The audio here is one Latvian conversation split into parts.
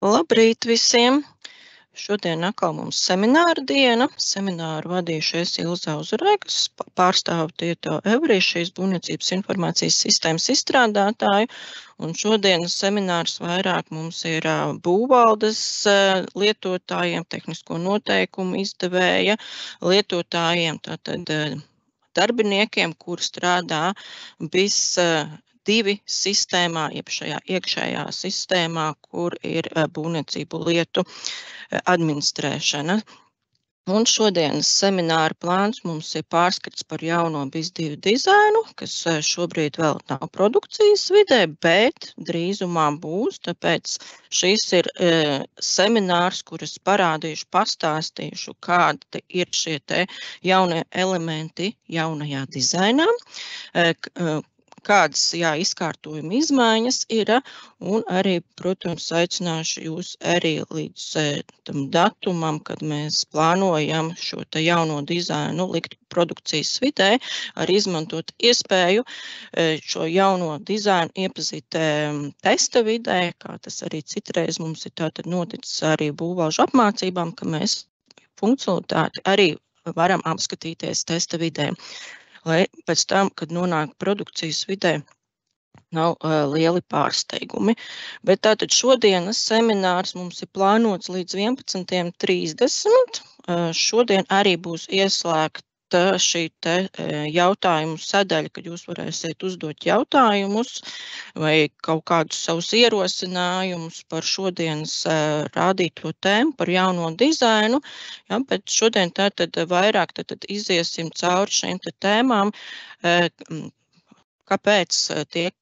Labrīt visiem! Šodien atkal mums semināra diena. Semināru vadīšu es Ilza Uzurē, kas pārstāv Tieto Evri, šīs būvniecības informācijas sistēmas izstrādātāju. Un šodienas seminārs vairāk mums ir būvvaldes lietotājiem, tehnisko noteikumu izdevēja lietotājiem, tātad darbiniekiem, kur strādā BIS-2 sistēmā, jeb šajā iekšējā sistēmā, kur ir būvniecību lietu administrēšana. Un šodienas semināra plāns mums ir pārskats par jauno BIS-2 dizainu, kas šobrīd vēl nav produkcijas vidē, bet drīzumā būs, tāpēc šis ir seminārs, kurus parādīšu, pastāstīšu, kādi ir šie te jaunie elementi jaunajā dizainā, kādas izkārtojuma izmaiņas ir, un arī, protams, aicināšu jūs arī līdz tam datumam, kad mēs plānojam šo te jauno dizainu likt produkcijas vidē, arī izmantot iespēju šo jauno dizainu iepazīt testa vidē, kā tas arī citreiz mums ir tātad noticis arī būvvalžu apmācībām, ka mēs funkcionalitāti arī varam apskatīties testa vidē, lai pēc tam, kad nonāk produkcijas vidē, nav lieli pārsteigumi. Bet tātad šodienas seminārs mums ir plānots līdz 11:30. Šodien arī būs ieslēgta šī te jautājumu sadaļa, kad jūs varēsiet uzdot jautājumus vai kaut kādus savus ierosinājumus par šodienas rādīto tēmu, par jauno dizainu. Ja, bet šodien tātad vairāk iziesim cauri šīm te tēmām, kāpēc tiek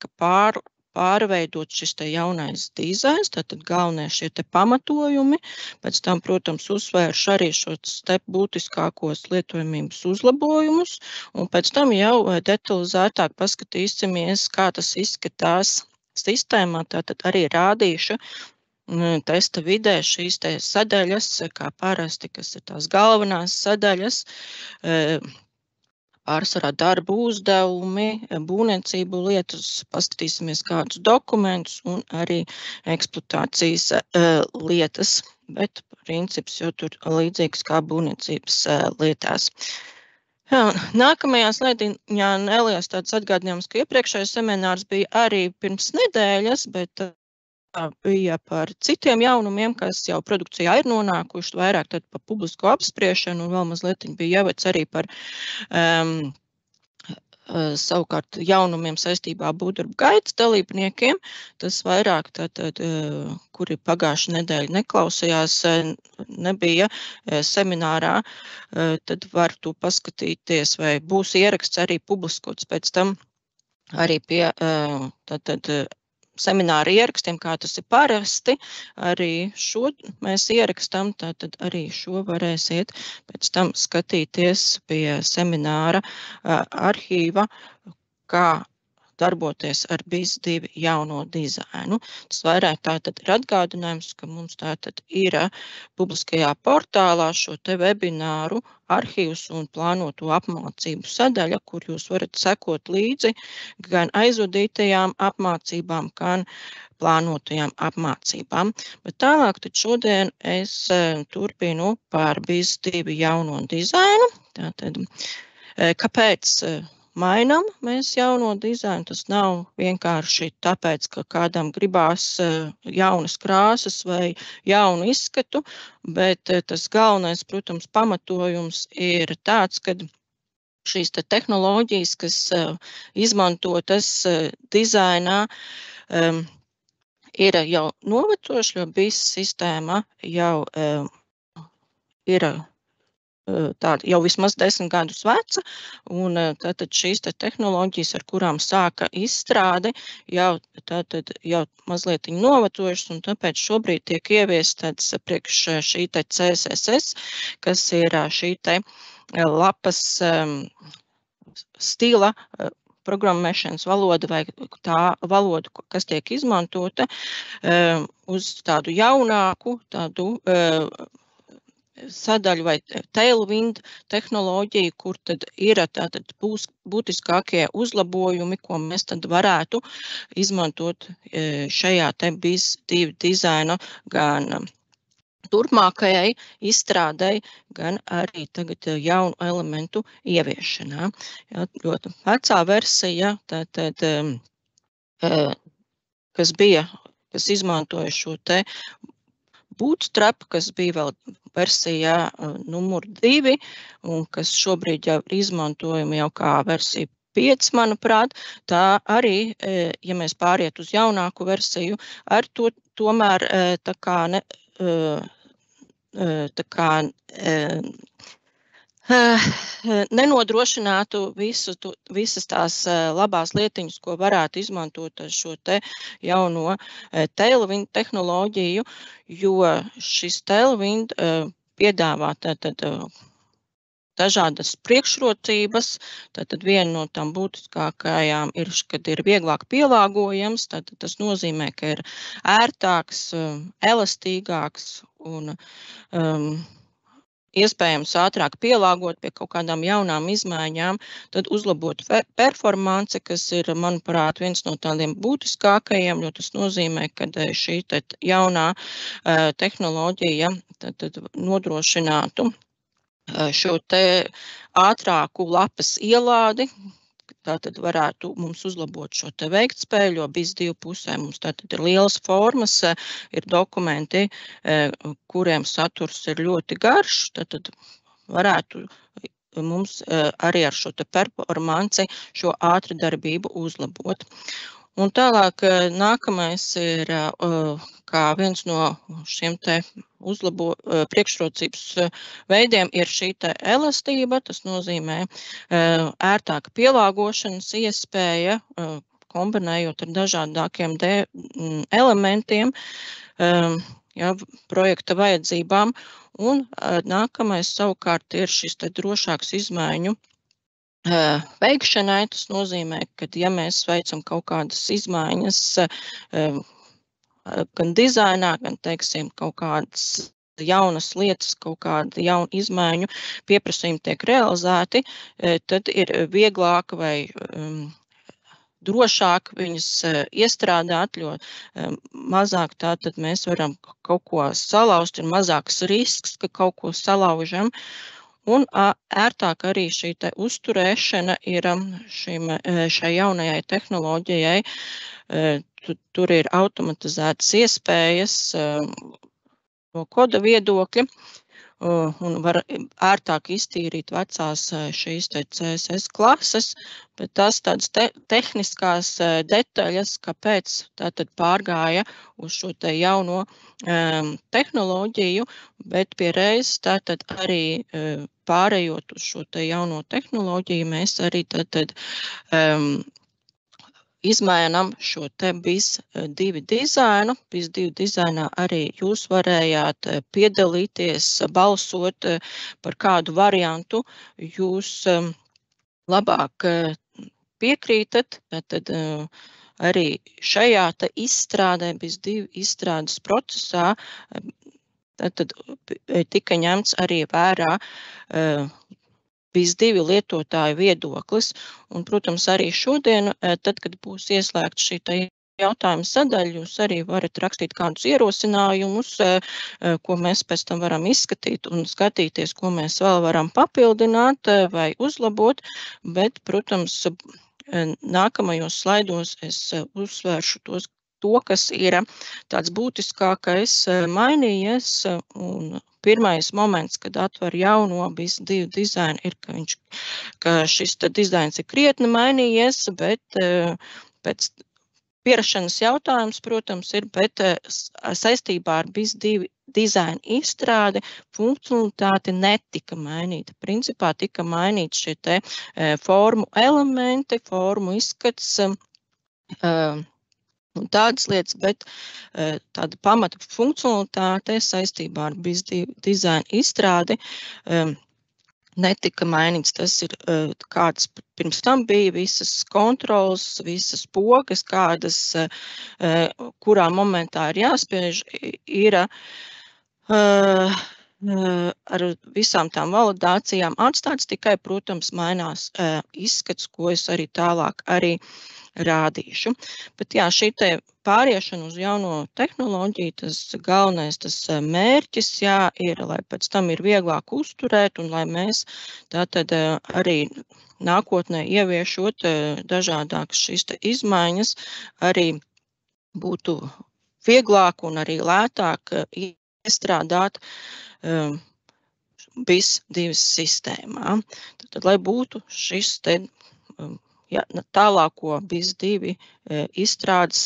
pārveidot šis te jaunais dizains, tātad galvenie šie te pamatojumi, pēc tam, protams, uzsvēršu arī šos te būtiskākos lietojamības uzlabojumus, un pēc tam jau detalizētāk paskatīsimies, kā tas izskatās sistēmā, tātad arī rādīšu testa vidē šīs te sadaļas, kā parasti, kas ir tās galvenās sadaļas, pārsvarā darbu uzdevumi, būvniecību lietas, paskatīsimies kādus dokumentus un arī eksploatācijas lietas, bet princips jau tur līdzīgs kā būvniecības lietās. Nākamajā slaidiņā neliels tāds atgādinājums, ka iepriekšējais seminārs bija arī pirms nedēļas, bet bija par citiem jaunumiem, kas jau produkcijā ir nonākuši, vairāk tad par publisko apspriešanu, un vēl mazliet bija jāveic arī par savukārt jaunumiem saistībā būvdarbu gaitas dalībniekiem. Tas vairāk, tātad, kuri pagājušā nedēļa neklausījās, nebija seminārā, tad var to paskatīties, vai būs ieraksts arī publiskots pēc tam arī pie tātad semināra ierakstiem, kā tas ir parasti, arī šo mēs ierakstām, tātad arī šo varēsiet pēc tam skatīties pie semināra arhīva, kā darboties ar BIS-2 jauno dizainu. Tas vairāk tātad ir atgādinājums, ka mums tātad ir publiskajā portālā šo te webināru arhīvs un plānoto apmācību sadaļa, kur jūs varat sekot līdzi gan aizvadītajām apmācībām, gan plānotajām apmācībām. Bet tālāk tad šodien es turpinu par BIS-2 jauno dizainu. Tātad, kāpēc mainām mēs jauno dizainu? Tas nav vienkārši tāpēc, ka kādam gribās jaunas krāsas vai jaunu izskatu, bet tas galvenais, protams, pamatojums ir tāds, ka šīs te tehnoloģijas, kas izmantotas dizainā, ir jau novecojuši, jo BIS sistēma jau ir tāda jau vismaz 10 gadus veca, un tātad šīs te tehnoloģijas, ar kurām sāka izstrādi, jau mazliet novecojušas, un tāpēc šobrīd tiek ieviestas priekš šī te CSS, kas ir šī te lapas stila programmēšanas valoda vai tā valoda, kas tiek izmantota uz tādu jaunāku, tādu sadaļu vai tailwind tehnoloģiju, kur tad ir tātad būtiskākie uzlabojumi, ko mēs tad varētu izmantot šajā te BIS-2 dizaina gan turpmākajai izstrādei, gan arī tagad jaunu elementu ieviešanā. Ja, ļoti vecā versija, tātad, kas izmantoja šo te bootstrap, kas bija vēl versijā numur 2, un kas šobrīd jau ir izmantojama jau kā versija 5, manuprāt, tā arī, ja mēs pāriet uz jaunāku versiju, ar to tomēr tā kā nenodrošinātu visas tās labās lietiņas, ko varētu izmantot ar šo te jauno tailwind tehnoloģiju, jo šis tailwind piedāvā tātad dažādas priekšrocības, tātad viena no tām būtiskākajām ir, kad ir vieglāk pielāgojams, tātad tas nozīmē, ka ir ērtāks, elastīgāks un iespējams ātrāk pielāgot pie kaut kādām jaunām izmaiņām, tad uzlabot performanci, kas ir, manuprāt, viens no tādiem būtiskākajiem, jo tas nozīmē, ka šī jaunā tehnoloģija tad nodrošinātu šo te ātrāku lapas ielādi, tātad varētu mums uzlabot šo te veiktspēju, jo BIS-2 pusē mums tātad ir lielas formas, ir dokumenti, kuriem saturs ir ļoti garš, tātad varētu mums arī ar šo te performanci šo ātri darbību uzlabot. Un tālāk nākamais ir, kā viens no šiem te priekšrocības veidiem ir šī te elastība, tas nozīmē ērtāka pielāgošanas iespēja, kombinējot ar dažādākiem elementiem, projekta vajadzībām, un nākamais savukārt ir šis te drošāks izmaiņu veikšanai. Tas nozīmē, ka ja mēs veicam kaut kādas izmaiņas gan dizainā, gan, teiksim, kaut kādas jaunas lietas, kaut kāda jauna izmaiņu pieprasījumi tiek realizēti, tad ir vieglāk vai drošāk viņas iestrādāt, jo mazāk tātad mēs varam kaut ko salauzt, ir mazāks risks, ka kaut ko salaužam. Un ērtāk arī šī te uzturēšana ir šai jaunajai tehnoloģijai. Tur ir automatizētas iespējas no koda viedokļa un var ērtāk iztīrīt vecās šīs te CSS klases, bet tās tādas tehniskās detaļas, kāpēc tātad pārgāja uz šo te jauno tehnoloģiju, bet pie reizes tātad arī pārējot uz šo te jauno tehnoloģiju, mēs arī tātad izmainām šo te BIS-2 dizainu. BIS-2 dizainā arī jūs varējāt piedalīties, balsot par kādu variantu. Jūs labāk piekrītat, tad arī šajā te izstrādē, BIS-2 izstrādes procesā, tad tika ņemts arī vērā BIS-2 lietotāju viedoklis, un, protams, arī šodien, tad, kad būs ieslēgta šī jautājuma sadaļa, jūs arī varat rakstīt kādus ierosinājumus, ko mēs pēc tam varam izskatīt un skatīties, ko mēs vēl varam papildināt vai uzlabot, bet, protams, nākamajos slaidos es uzsvēršu to, kas ir tāds būtiskākais mainījies, un pirmais moments, kad atver jauno BIS-2 dizainu, ir, ka šis dizains ir krietni mainījies, bet pēc pierašanas jautājums, protams, ir, bet saistībā ar BIS-2 dizaina izstrādi funkcionalitāte netika mainīta. Principā tika mainīti šie te formu elementi, formu izskats, un tādas lietas, bet tāda pamata funkcionalitāte saistībā ar BIS-2 dizaina izstrādi netika mainīts. Tas ir kāds pirms tam bija visas kontrols, visas pogas, kādas, kurā momentā ir jāspiež, ir ar visām tām validācijām atstāts, tikai, protams, mainās izskats, ko es arī tālāk arī rādīšu. Bet jā, šī te pāriešana uz jauno tehnoloģiju, tas galvenais, tas mērķis, jā, ir, lai pēc tam ir vieglāk uzturēt un lai mēs tātad arī nākotnē ieviešot dažādākas šīs te izmaiņas, arī būtu vieglāk un arī lētāk iestrādāt BIS-2 sistēmā. Tad, lai būtu šis te tālāko BIS-2 izstrādes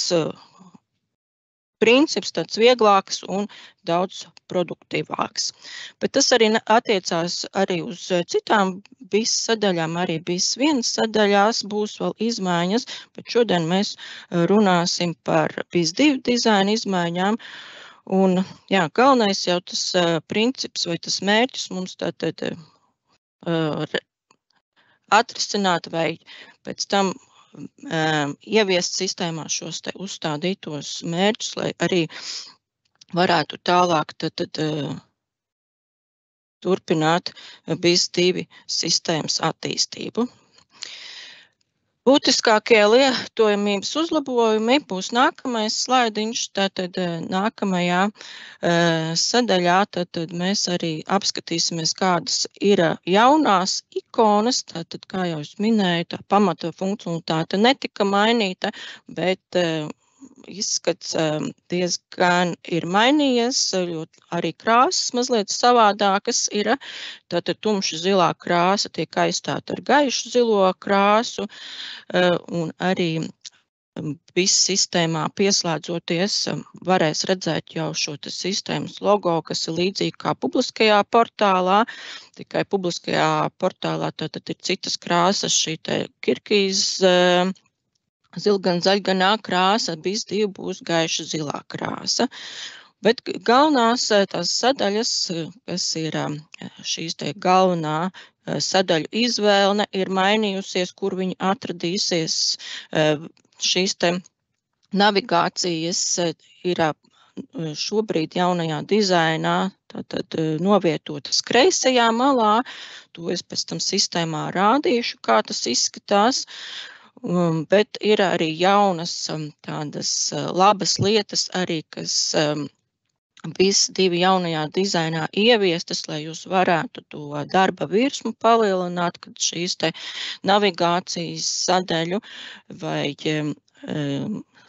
princips, tāds vieglāks un daudz produktīvāks. Bet tas arī attiecās arī uz citām BIS sadaļām, arī BIS-1 sadaļās būs vēl izmaiņas, bet šodien mēs runāsim par BIS-2 dizaina izmaiņām. Un, jā, galvenais jau tas princips vai tas mērķis mums tātad atrisināt vai pēc tam ieviest sistēmā šos te uzstādītos mērķus, lai arī varētu tālāk turpināt BIS-2 sistēmas attīstību. Būtiskākie lietojamības uzlabojumi būs nākamais slaidiņš, tātad nākamajā sadaļā tātad mēs arī apskatīsimies, kādas ir jaunās ikonas, tātad, kā jau es minēju, tā pamata funkcionalitāte netika mainīta, bet izskats diezgan ir mainījies, arī krāsas mazliet savādākas ir, tātad tumši zilā krāsa tiek aizstāta ar gaišu zilo krāsu, un arī BIS sistēmā pieslēdzoties varēs redzēt jau šo sistēmas logo, kas ir līdzīgi kā publiskajā portālā, tikai publiskajā portālā tātad ir citas krāsas, šī te kirkīz zilgan zaļganā krāsa, BIS-2 būs gaiša zilā krāsa. Bet galvenās tās sadaļas, kas ir šīs te galvenā sadaļu izvēle, ir mainījusies, kur viņi atradīsies. Šīs te navigācijas ir šobrīd jaunajā dizainā tātad novietotas kreisajā malā. To es pēc tam sistēmā rādīšu, kā tas izskatās. Bet ir arī jaunas tādas labas lietas arī, kas BIS-2 jaunajā dizainā ieviestas, lai jūs varētu to darba virsmu palielināt, kad šīs te navigācijas sadaļu vai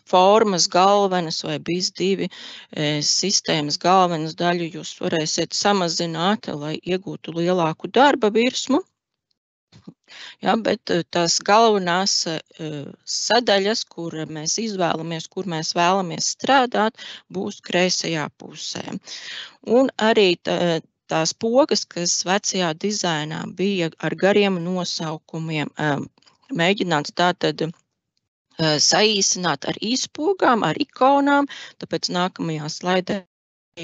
formas galvenas vai BIS-2 sistēmas galvenas daļu jūs varēsiet samazināt, lai iegūtu lielāku darba virsmu. Ja, bet tās galvenās sadaļas, kur mēs izvēlamies, kur mēs vēlamies strādāt, būs kreisajā pusē. Un arī tās pogas, kas vecajā dizainā bija ar gariem nosaukumiem, mēģināts tātad saīsināt ar īspogām, ar ikonām, tāpēc nākamajā slaidē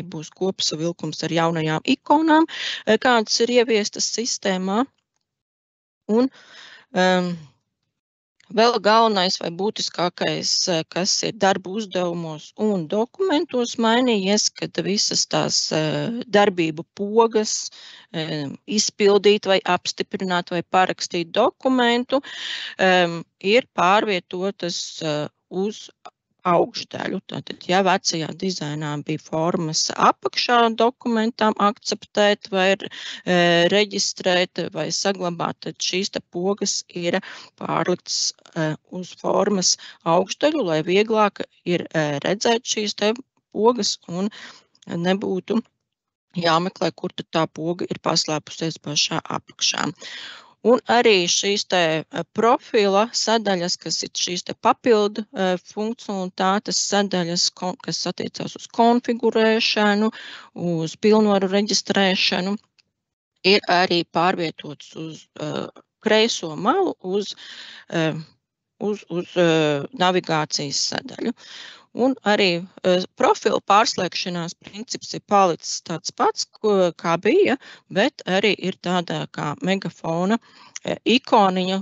būs kopsavilkums ar jaunajām ikonām, kādas ir ieviestas sistēmā. Un vēl galvenais vai būtiskākais, kas ir darba uzdevumos un dokumentos mainījies, kad visas tās darbību pogas izpildīt vai apstiprināt vai parakstīt dokumentu ir pārvietotas uz augšdaļu. Tātad, ja vecajā dizainā bija formas apakšā dokumentam akceptēt vai reģistrēt vai saglabāt, tad šīs te pogas ir pārliktas uz formas augšdaļu, lai vieglāk ir redzēt šīs te pogas un nebūtu jāmeklē, kur tad tā poga ir paslēpusies pašā apakšā. Un arī šīs te profila sadaļas, kas ir šīs te papildu funkcionalitātes sadaļas, kas attiecās uz konfigurēšanu, uz pilnvaru reģistrēšanu, ir arī pārvietots uz kreiso malu, uz uz navigācijas sadaļu. Un arī profilu pārslēgšanās princips ir palicis tāds pats, kā bija, bet arī ir tāda kā megafona ikoniņa,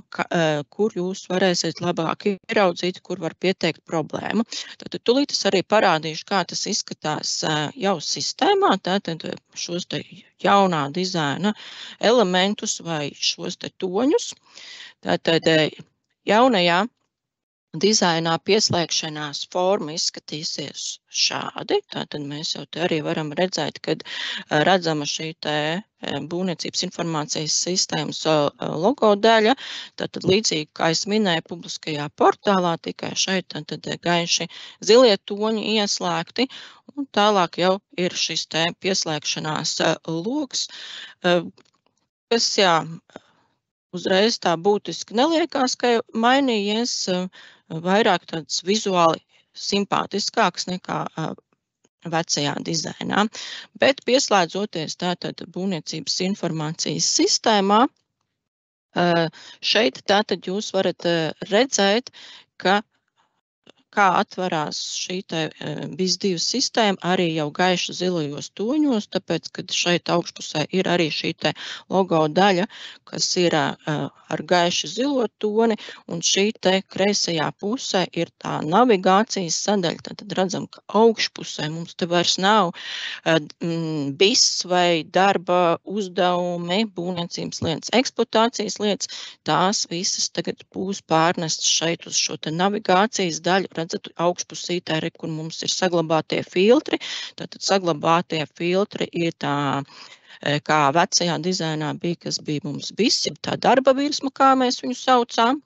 kur jūs varēsiet labāk ieraudzīt, kur var pieteikt problēmu. Tātad tūlīt es arī parādīšu, kā tas izskatās jau sistēmā, tātad šos te jaunā dizaina elementus vai šos te toņus. Tātad jaunajā dizainā pieslēgšanās forma izskatīsies šādi. Tātad mēs jau te arī varam redzēt, kad redzama šī te būvniecības informācijas sistēmas logo daļa. Tātad līdzīgi, kā es minēju publiskajā portālā, tikai šeit tātad gaiši zilie toņi ieslēgti. Un tālāk jau ir šis te pieslēgšanās logs, kas, jā, uzreiz tā būtiski neliekās, ka mainījies, vairāk tāds vizuāli simpātiskāks nekā vecajā dizainā. Bet pieslēdzoties tātad būvniecības informācijas sistēmā, šeit tātad jūs varat redzēt, kā atverās šī te BIS2 sistēma arī jau gaiši zilajos toņos, tāpēc, kad šeit augšpusē ir arī šī te logo daļa, kas ir ar gaiši zilo toni, un šī te kreisajā pusē ir tā navigācijas sadaļa. Tad redzam, ka augšpusē mums te vairs nav BIS vai darba uzdevumi, būvniecības lietas, eksploatācijas lietas, tās visas tagad būs pārnestas šeit uz šo te navigācijas daļu. Redzat, augšpusītē, kur mums ir saglabātie filtri. Tātad saglabātie filtri ir tā, kā vecajā dizainā bija, kas bija mums BIS, tā darba virsma, kā mēs viņu saucām,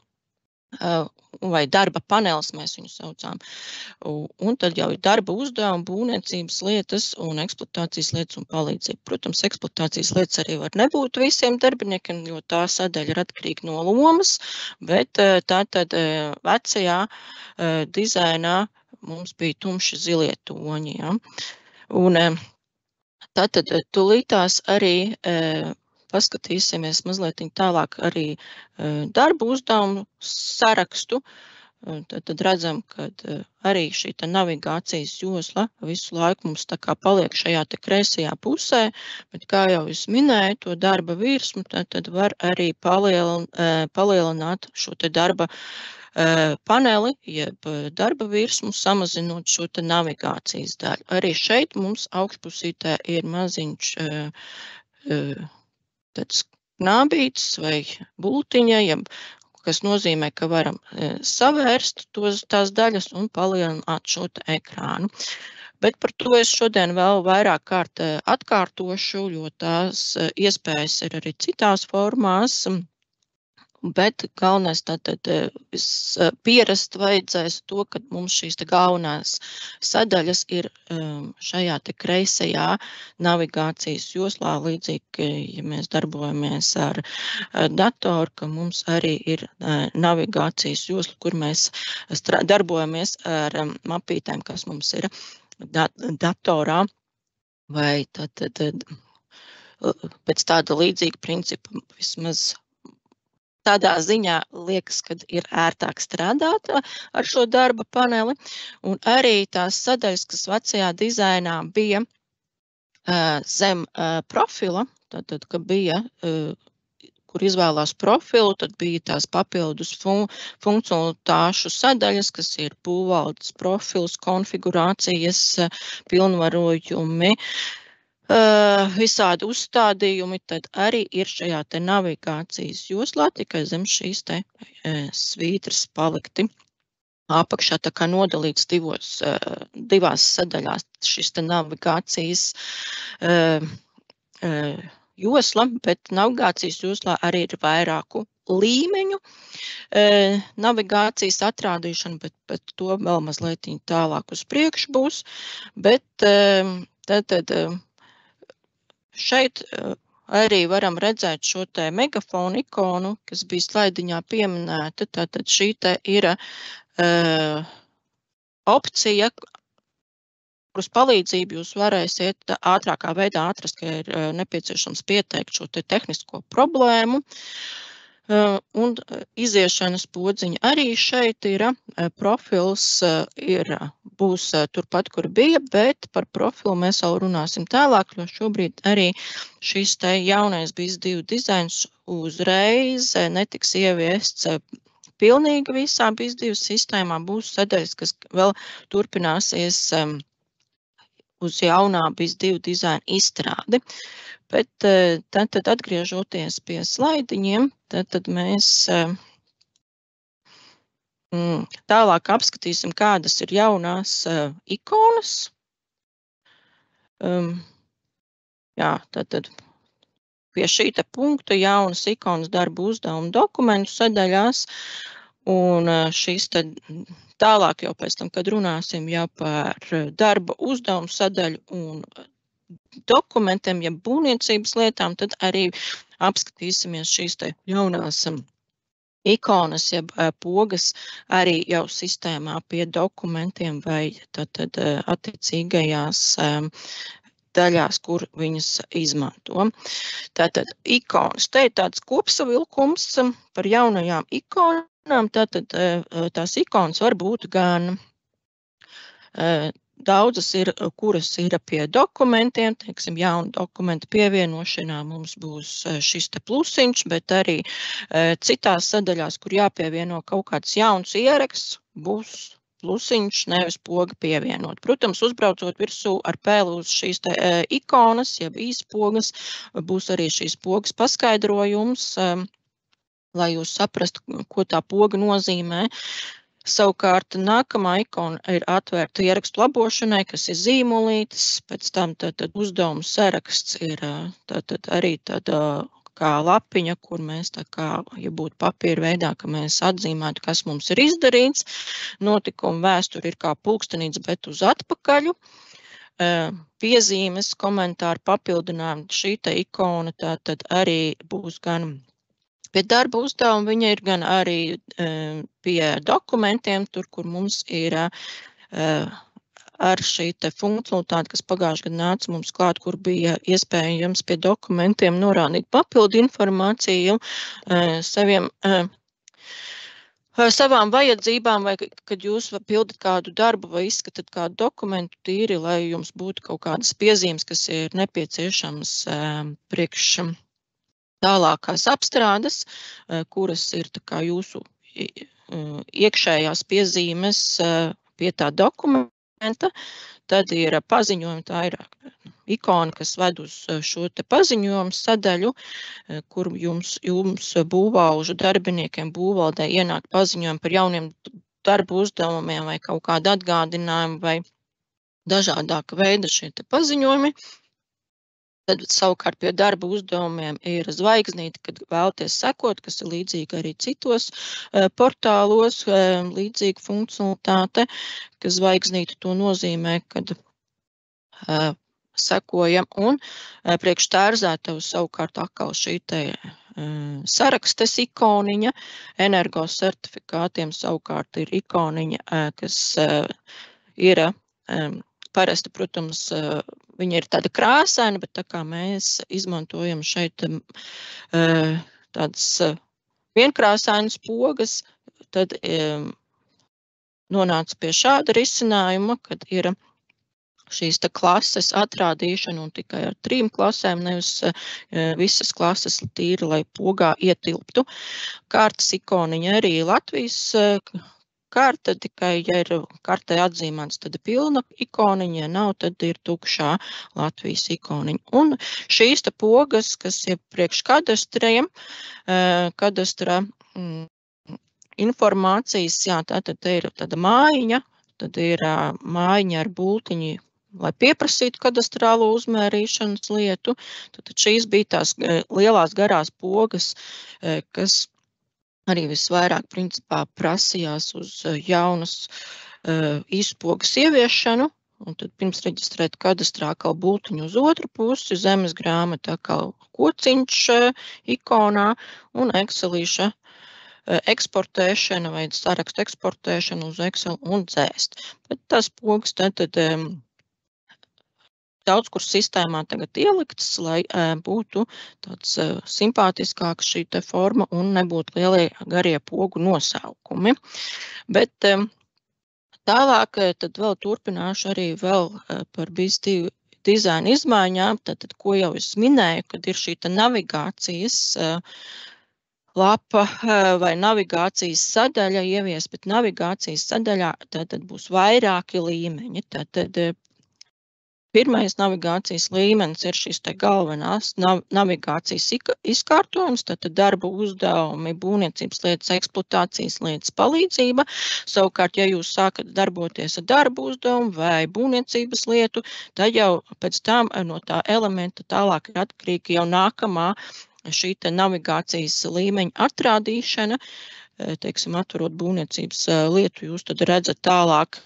vai darba panelis mēs viņu saucām. Un tad jau ir darba uzdevumi, būvniecības lietas un eksploatācijas lietas un palīdzība. Protams, eksploatācijas lietas arī var nebūt visiem darbiniekiem, jo tā sadaļa ir atkarīga no lomas, bet tātad vecajā dizainā mums bija tumši zilie toņi. Ja? Un tātad tūlītās arī paskatīsimies mazliet tālāk arī darbu uzdevumu sarakstu. Tad redzam, ka arī šī navigācijas josla visu laiku mums tā kā paliek šajā te kreisajā pusē, bet kā jau es minēju, to darba virsmu, tad var arī palielināt šo te darba paneli, jeb darba virsmu, samazinot šo te navigācijas daļu. Arī šeit mums augšpusītē ir maziņš tāds knābītis vai bultiņa, kas nozīmē, ka varam savērst tās daļas un palielināt šo te ekrānu. Bet par to es šodien vēl vairāk kārt atkārtošu, jo tās iespējas ir arī citās formās. Bet galvenais tātad pierast vajadzēs to, ka mums šīs galvenās sadaļas ir šajā te kreisajā navigācijas joslā, līdzīgi, ja mēs darbojamies ar datoru, ka mums arī ir navigācijas josla, kur mēs darbojamies ar mapītēm, kas mums ir datorā, vai tad pēc tāda līdzīga principa vismaz tādā ziņā liekas, ka ir ērtāk strādāt ar šo darba paneli. Un arī tās sadaļas, kas vecajā dizainā bija zem profila, tad, ka bija, kur izvēlās profilu, tad bija tās papildus funkcionalitāšu sadaļas, kas ir būvvaldes profils, konfigurācijas, pilnvarojumi, visādi uzstādījumi, tad arī ir šajā te navigācijas joslā, tikai zem šīs te svītras palikti. Apakšā tā kā nodalīts divās sadaļās šis te navigācijas josla, bet navigācijas joslā arī ir vairāku līmeņu navigācijas atrādīšana, bet to vēl mazliet tālāk uz priekšu būs, bet tad šeit arī varam redzēt šo te megafonu ikonu, kas bija slaidiņā pieminēta. Tātad šī te ir opcija, kuras palīdzību jūs varēsiet ātrākā veidā atrast, ka ir nepieciešams pieteikt šo te tehnisko problēmu. Un iziešanas podziņa arī šeit ir. Profils būs turpat, kur bija, bet par profilu mēs vēl runāsim tālāk, jo šobrīd arī šis te jaunais BIS2 dizains uzreiz netiks ieviests pilnīgi visā BIS2 sistēmā. Būs sadaļas, kas vēl turpināsies uz jaunā BIS2 dizaina izstrādi. Bet tad atgriežoties pie slaidiņiem, tad mēs tālāk apskatīsim, kādas ir jaunās ikonas. Jā, tad pie šī te punkta jaunas ikonas darba uzdevumu dokumentu sadaļās, un šīs te tālāk jau pēc tam, kad runāsim jau par darba uzdevumu sadaļu un dokumentiem, ja būvniecības lietām, tad arī apskatīsimies šīs te jaunās ikonas, jeb pogas arī jau sistēmā pie dokumentiem vai tad attiecīgajās daļās, kur viņas izmanto. Tātad ikonas. Te ir tāds kopsavilkums par jaunajām ikonām. Tātad tās ikonas var būt gan daudzas ir, kuras ir pie dokumentiem, teiksim, jauna dokumenta pievienošanā mums būs šis te plusiņš, bet arī citās sadaļās, kur jāpievieno kaut kāds jauns ieraksts, būs plusiņš, nevis poga pievienot. Protams, uzbraucot virsū ar pēli uz šīs te ikonas, jeb īspogas, būs arī šīs pogas paskaidrojums, lai jūs saprastu, ko tā poga nozīmē. Savukārt nākamā ikona ir atvērta ierakstu labošanai, kas ir zīmolītis, pēc tam tad uzdevumu saraksts ir tad arī kā lapiņa, kur mēs tā kā, ja būtu papīra veidā, ka mēs atzīmētu, kas mums ir izdarīts. Notikuma vēsture ir kā pulkstenīts, bet uz atpakaļu. Piezīmes, komentāri, papildinājumi, šī te ikona tad arī būs gan pie darba uzdevuma, viņa ir gan arī pie dokumentiem, tur, kur mums ir ar šī te funkcionalitāte, kas pagājušajā gadā nāca mums klāt, kur bija iespējams pie dokumentiem norādīt papildu informāciju savām vajadzībām, vai kad jūs pildat kādu darbu vai izskatāt kādu dokumentu tīri, lai jums būtu kaut kādas piezīmes, kas ir nepieciešamas priekš tālākās apstrādes, kuras ir tā kā jūsu iekšējās piezīmes pie tā dokumenta. Tad ir paziņojumi, tā ir ikona, kas ved uz šo te paziņojumu sadaļu, kur jums būvvalžu darbiniekiem būvvaldē ienāk paziņojumi par jauniem darbu uzdevumiem vai kaut kādu atgādinājumu vai dažādāka veida šie te paziņojumi. Tad savukārt pie darba uzdevumiem ir zvaigznīte, kad vēlaties sekot, kas ir līdzīga arī citos portālos, līdzīga funkcionalitāte, ka zvaigznīte to nozīmē, kad sekojam, un priekš tērzētavas savukārt atkal šī te sarakstes ikoniņa, energos certifikātiem savukārt ir ikoniņa, kas ir parasti, protams, viņa ir tāda krāsaina, bet tā kā mēs izmantojam šeit tādas vienkrāsainas pogas, tad nonāca pie šāda risinājuma, kad ir šīs te klases atrādīšana un tikai ar 3 klasēm, nevis visas klases tīri, lai pogā ietilptu. Kārtas ikoniņa arī Latvijas karta, tikai, ja ir kartē atzīmēts, tad ir pilna ikoniņa, ja nav, tad ir tukšā Latvijas ikoniņa. Un šīs te pogas, kas ir priekš kadastriem, kadastra informācijas, jā, tātad te ir tāda mājiņa, tad ir mājiņa ar bultiņu, lai pieprasītu kadastrālo uzmērīšanas lietu. Tad šīs bija tās lielās garās pogas, kas arī visvairāk principā prasījās uz jaunas īspogas ieviešanu, un tad pirms reģistrēt kadastrā kā bultiņu uz otru pusi, zemes grāmata kā kociņš ikonā un Excelīša eksportēšana vai sarakstu eksportēšana uz Excel un dzēst. Bet tās pogas tad daudz kur sistēmā tagad ieliktas, lai būtu tāds simpātiskāks šī te forma un nebūtu lielie garie pogu nosaukumi. Bet tālāk tad vēl turpināšu arī vēl par BIS2 dizaina izmaiņām, tad, ko jau es minēju, kad ir šī navigācijas lapa vai navigācijas sadaļa ievies, bet navigācijas sadaļā tad būs vairāki līmeņi. Tad pirmais navigācijas līmenis ir šis te galvenās navigācijas izkārtojums, tad darba uzdevumi, būvniecības lietas, eksploatācijas lietas, palīdzība. Savukārt, ja jūs sākat darboties ar darba uzdevumu vai būvniecības lietu, tad jau pēc tam no tā elementa tālāk ir atkarīgi jau nākamā šī te navigācijas līmeņa atrādīšana. Teiksim, atverot būvniecības lietu, jūs tad redzat tālāk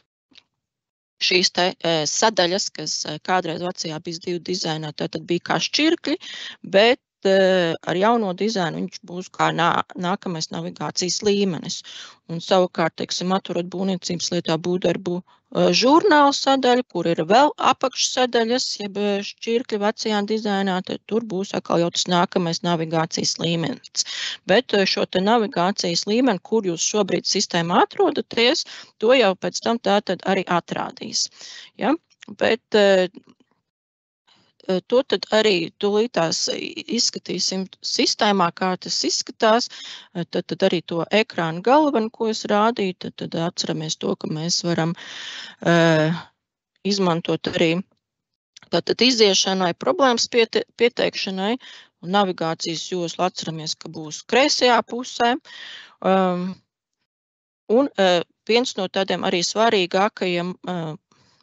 šīs te sadaļas, kas kādreiz vecajā BIS2 dizainā tad bija kā šķirkļi, bet ar jauno dizainu viņš būs kā nākamais navigācijas līmenis. Un savukārt, teiksim, atverot būvniecības lietā būvdarbu žurnāla sadaļa, kur ir vēl apakšsadaļas, jeb šķirkļi vecajā dizainā, tad tur būs atkal jau tas nākamais navigācijas līmenis. Bet šo te navigācijas līmeni, kur jūs šobrīd sistēmā atrodaties, to jau pēc tam tātad arī atrādīs. Ja? Bet to tad arī tūlītās izskatīsim sistēmā, kā tas izskatās. Tad arī to ekrānu galvenu, ko es rādīju, tad atceramies to, ka mēs varam izmantot arī tātad iziešanai, problēmas pieteikšanai un navigācijas joslu atceramies, ka būs kreisajā pusē. Un viens no tādiem arī svarīgākajiem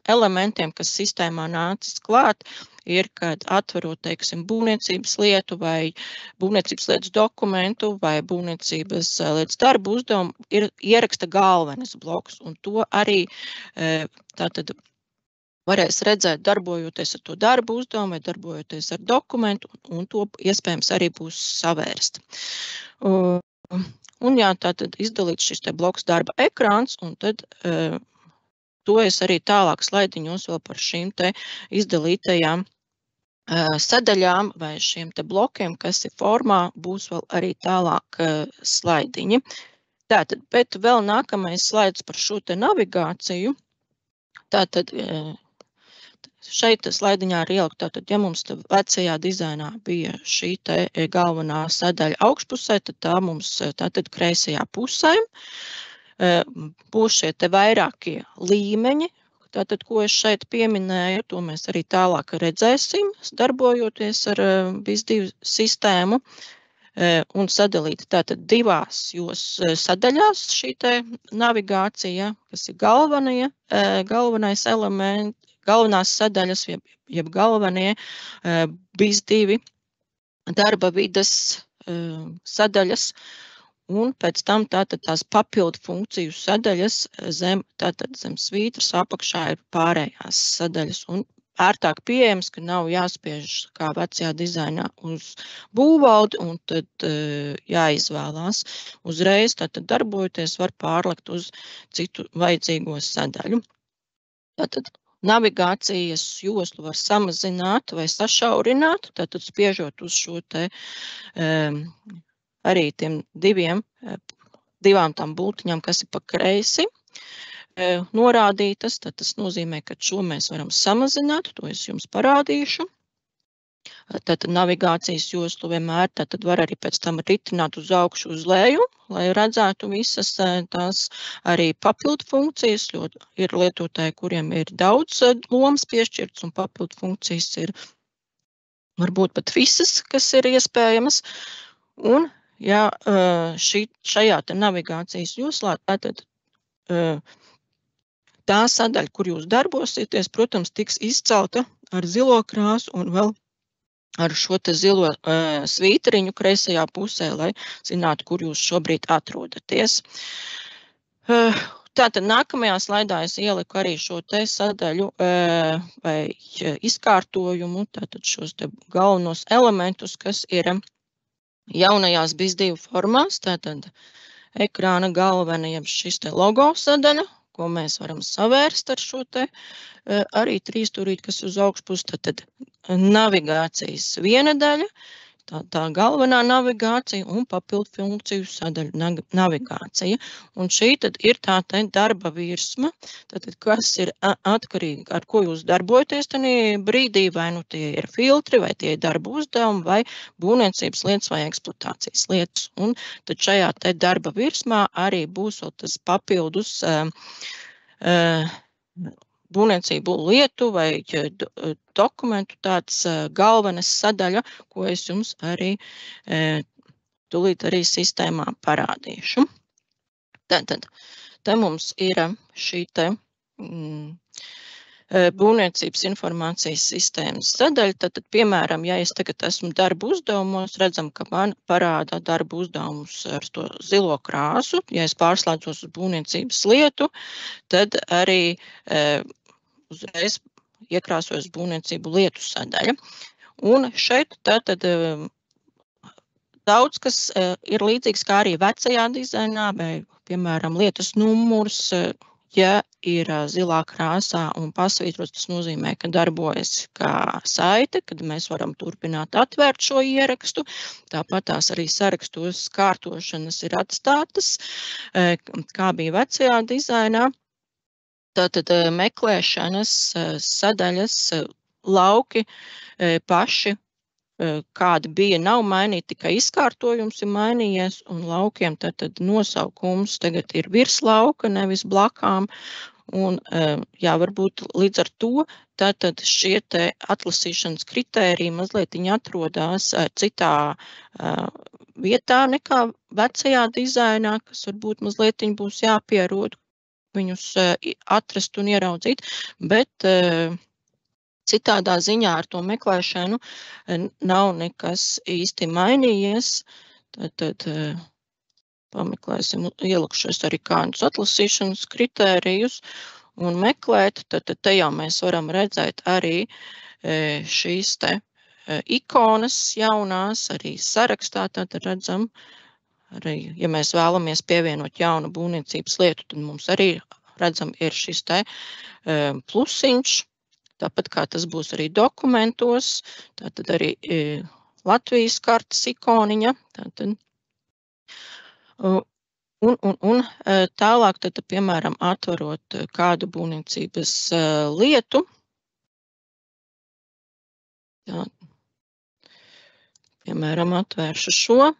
elementiem, kas sistēmā nācis klāt, ir, kad atverot, teiksim, būvniecības lietu vai būvniecības lietas dokumentu vai būvniecības lietas darbu uzdevumu, ir ieraksta galvenais bloks. Un to arī tātad varēs redzēt, darbojoties ar to darbu uzdevumu vai darbojoties ar dokumentu, un to iespējams arī būs savērst. Un jā, tātad izdalīts šis te bloks darba ekrāns, un tad to es arī tālāk slaidiņos vēl par šīm te izdalītajām sadaļām vai šiem te blokiem, kas ir formā, būs vēl arī tālāk slaidiņi. Tātad, bet vēl nākamais slaids par šo te navigāciju. Tātad, šeit slaidiņā ir ielikt, tātad, ja mums vecajā dizainā bija šī te galvenā sadaļa augšpusē, tad tā mums tātad kreisajā pusē. Būs šie te vairākie līmeņi, tātad, ko es šeit pieminēju, to mēs arī tālāk redzēsim, darbojoties ar BIS2 sistēmu un sadalīt tātad divās sadaļās šī te navigācija, kas ir galvenais elements, galvenās sadaļas, jeb galvenie BIS2 darba vides sadaļas. Un pēc tam tātad tās papildu funkciju sadaļas zem svītras apakšā ir pārējās sadaļas un ērtāk pieejams, ka nav jāspiež kā vecajā dizainā uz būvvaldi un tad jāizvēlās uzreiz, tātad darbojoties var pārlikt uz citu vajadzīgo sadaļu. Tātad navigācijas joslu var samazināt vai sašaurināt, tātad spiežot uz šo te arī tiem divām tām bultiņām, kas ir pa kreisi norādītas, tad tas nozīmē, ka šo mēs varam samazināt, to es jums parādīšu. Tātad navigācijas joslu vienmēr tātad var arī pēc tam ritināt uz augšu, uz leju, lai redzētu visas tās arī papildu funkcijas, jo ir lietotāji, kuriem ir daudz lomas piešķirts un papildu funkcijas ir varbūt pat visas, kas ir iespējamas. Un ja šajā te navigācijas joslā, tātad tā sadaļa, kur jūs darbosieties, protams, tiks izcelta ar zilo krāsu un vēl ar šo te zilo svītriņu kreisajā pusē, lai zinātu, kur jūs šobrīd atrodaties. Tātad nākamajā slaidā es ieliku arī šo te sadaļu vai izkārtojumu, tātad šos te galvenos elementus, kas ir jaunajās BIS2 formās, tātad ekrāna galvenajam šis te logo sadaļa, ko mēs varam savērst ar šo te arī trīsstūrīti, kas uz augšpus, tad navigācijas viena daļa, tā galvenā navigācija un papildu funkciju sadaļu navigācija. Un šī tad ir tā darba virsma, tad kas ir atkarīgi, ar ko jūs darbojaties tajā brīdī, vai nu tie ir filtri, vai tie ir darba uzdevumi, vai būvniecības lietas, vai eksploatācijas lietas. Un tad šajā te darba virsmā arī būs tas papildus būvniecību lietu vai dokumentu tāds galvenas sadaļa, ko es jums arī tūlīt arī sistēmā parādīšu. Tad te mums ir šī te būvniecības informācijas sistēmas sadaļa. Tad, piemēram, ja es tagad esmu darba uzdevumos, redzam, ka man parāda darba uzdevumus ar to zilo krāsu. Ja es pārslēdzos uz būvniecības lietu, tad arī uzreiz iekrāsojas būvniecību lietu sadaļa. Un šeit tātad daudz, kas ir līdzīgs kā arī vecajā dizainā, vai, piemēram, lietas numurs, ja ir zilā krāsā un pasvītrots, tas nozīmē, ka darbojas kā saite, kad mēs varam turpināt atvērt šo ierakstu. Tāpat tās arī sarakstos kārtošanas ir atstātas, kā bija vecajā dizainā. Tātad meklēšanas sadaļas lauki paši, kādi bija, nav mainīti, tikai izkārtojums ir mainījies, un laukiem tātad nosaukums tagad ir virs lauka, nevis blakām. Un, jā, varbūt līdz ar to tātad šie te atlasīšanas kritēriji mazliet viņi atrodās citā vietā nekā vecajā dizainā, kas varbūt mazliet viņi būs jāpierod viņus atrast un ieraudzīt, bet citādā ziņā ar to meklēšanu nav nekas īsti mainījies. Tad pameklēsim, ielikšos arī kādus atlasīšanas kritērijus un meklēt. Tad te jau mēs varam redzēt arī šīs te ikonas jaunās, arī sarakstā. Tad redzam, arī, ja mēs vēlamies pievienot jaunu būvniecības lietu, tad mums arī redzam ir šis te plusiņš. Tāpat kā tas būs arī dokumentos, tātad arī Latvijas kartas ikoniņa. Tātad. Un tālāk, tad, piemēram, atverot kādu būvniecības lietu. Tā. Piemēram, atvēršu šo.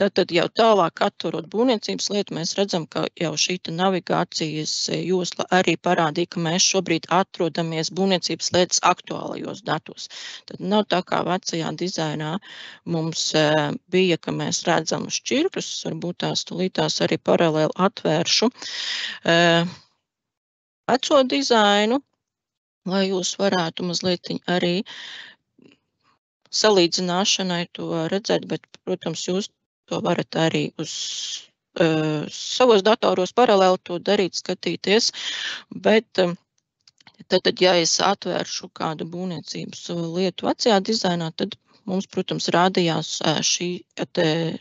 Tad jau tālāk atverot būvniecības lietu, mēs redzam, ka jau šī navigācijas josla arī parādīja, ka mēs šobrīd atrodamies būvniecības lietas aktuālajos datos. Tad nav tā kā vecajā dizainā mums bija, ka mēs redzam šķirkļus, varbūt tās tulītās arī paralēli atvēršu veco dizainu, lai jūs varētu mazliet arī salīdzināšanai to redzēt, bet, protams, jūs to varat arī uz savos datoros paralēli to darīt, skatīties, bet tad, ja es atvēršu kādu būvniecības lietu vecajā dizainā, tad mums, protams, rādījās šī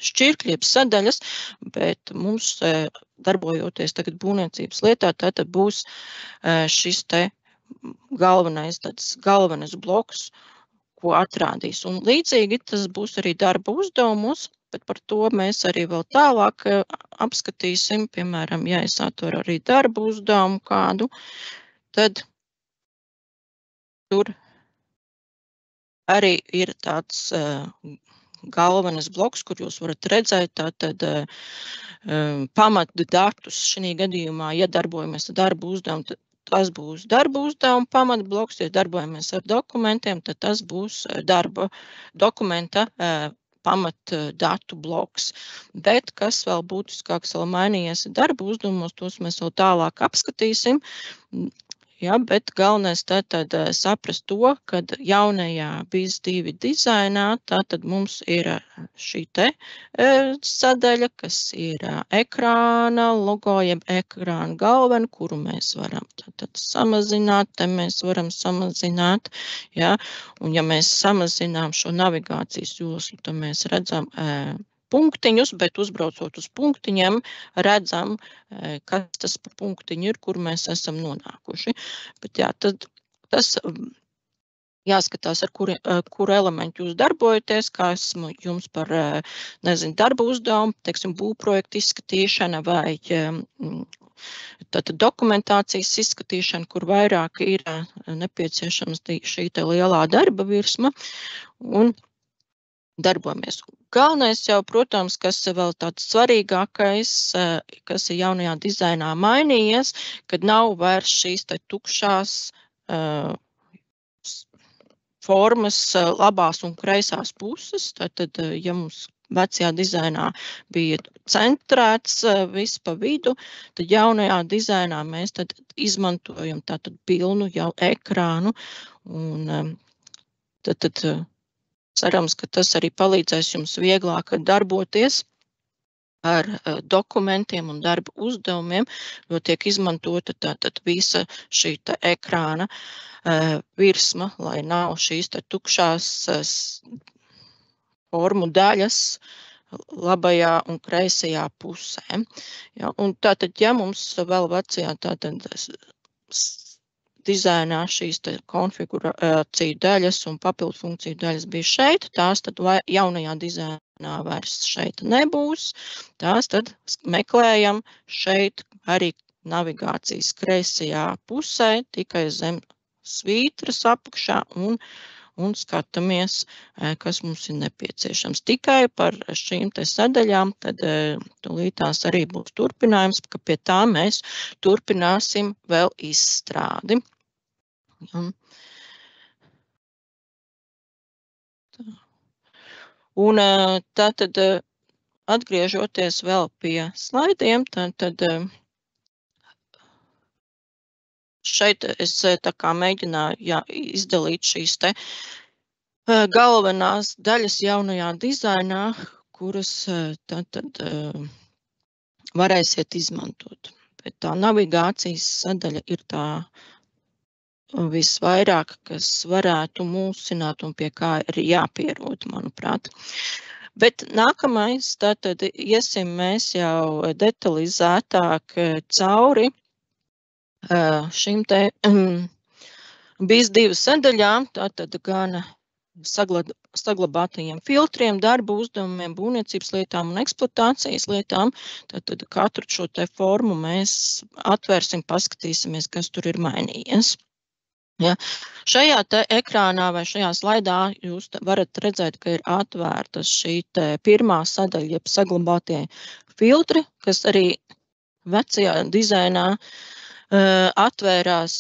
šķirkļieb sadaļas, bet mums, darbojoties tagad būvniecības lietā, tad būs šis te galvenais bloks, ko atrādīs. Un līdzīgi tas būs arī darba uzdevumos, bet par to mēs arī vēl tālāk apskatīsim. Piemēram, ja es atveru arī darba uzdevumu kādu, tad tur arī ir tāds galvenais bloks, kur jūs varat redzēt tātad pamatu datus. Šī gadījumā, ja darbojamies ar darba uzdevumu, tad tas būs darba uzdevuma pamatbloks, ja darbojamies ar dokumentiem, tad tas būs darba dokumenta pamatdatu bloks. Bet, kas vēl būtiskāks vēl mainījies darba uzdevumos, tos mēs vēl tālāk apskatīsim. Ja, bet galvenais tad saprast to, kad jaunajā BIS2 dizainā, tad mums ir šī te sadaļa, kas ir ekrāna logo, jeb ekrāna galvena, kuru mēs varam tad samazināt, te mēs varam samazināt, ja, un ja mēs samazinām šo navigācijas joslu, tad mēs redzam punktiņus, bet uzbraucot uz punktiņiem, redzam, kas tas pa punktiņu ir, kur mēs esam nonākuši. Bet jā, tad tas jāskatās, ar kuru elementu jūs darbojaties, kā esmu jums par, darba uzdevumu, teiksim, būvprojektu izskatīšana vai tātad dokumentācijas izskatīšana, kur vairāk ir nepieciešams šī te lielā darba virsma un darbojamies. Galvenais jau, protams, kas vēl tāds svarīgākais, kas ir jaunajā dizainā mainījies, kad nav vairs šīs te tukšās formas labās un kreisās puses. Tātad, ja mums vecajā dizainā bija centrēts viss pa vidu, tad jaunajā dizainā mēs tad izmantojam tātad pilnu jau ekrānu. Un tad cerams, ka tas arī palīdzēs jums vieglāk darboties ar dokumentiem un darba uzdevumiem, jo tiek izmantota tātad visa šī ekrāna virsma, lai nav šīs tukšās formu daļas labajā un kreisajā pusē. Ja, un tātad, ja mums vēl vecajā tātad dizainā šīs konfigurāciju daļas un papildu funkciju daļas bija šeit, tās tad jaunajā dizainā vairs šeit nebūs, tās tad meklējam šeit arī navigācijas kreisajā pusē, tikai zem svītras apakšā un skatāmies, kas mums ir nepieciešams. Tikai par šīm te sadaļām, tad tūlītās arī būs turpinājums, ka pie tā mēs turpināsim vēl izstrādi. Un tātad atgriežoties vēl pie slaidiem, tad šeit es tā kā mēģināju izdalīt šīs te galvenās daļas jaunajā dizainā, kuras tad varēsiet izmantot. Bet tā navigācijas sadaļa ir tā visvairāk, kas varētu mūsināt un pie kā ir jāpierod, manuprāt. Bet nākamais, tātad iesim mēs jau detalizētāk cauri šīm te BIS2 sadaļām, tātad gan saglabātajiem filtriem, darba uzdevumiem, būvniecības lietām un eksploatācijas lietām. Tātad katru šo te formu mēs atvērsim, paskatīsimies, kas tur ir mainījies. Ja. Šajā te ekrānā vai šajā slaidā jūs varat redzēt, ka ir atvērta šī te pirmā sadaļa, jeb saglabātie filtri, kas arī vecajā dizainā atvērās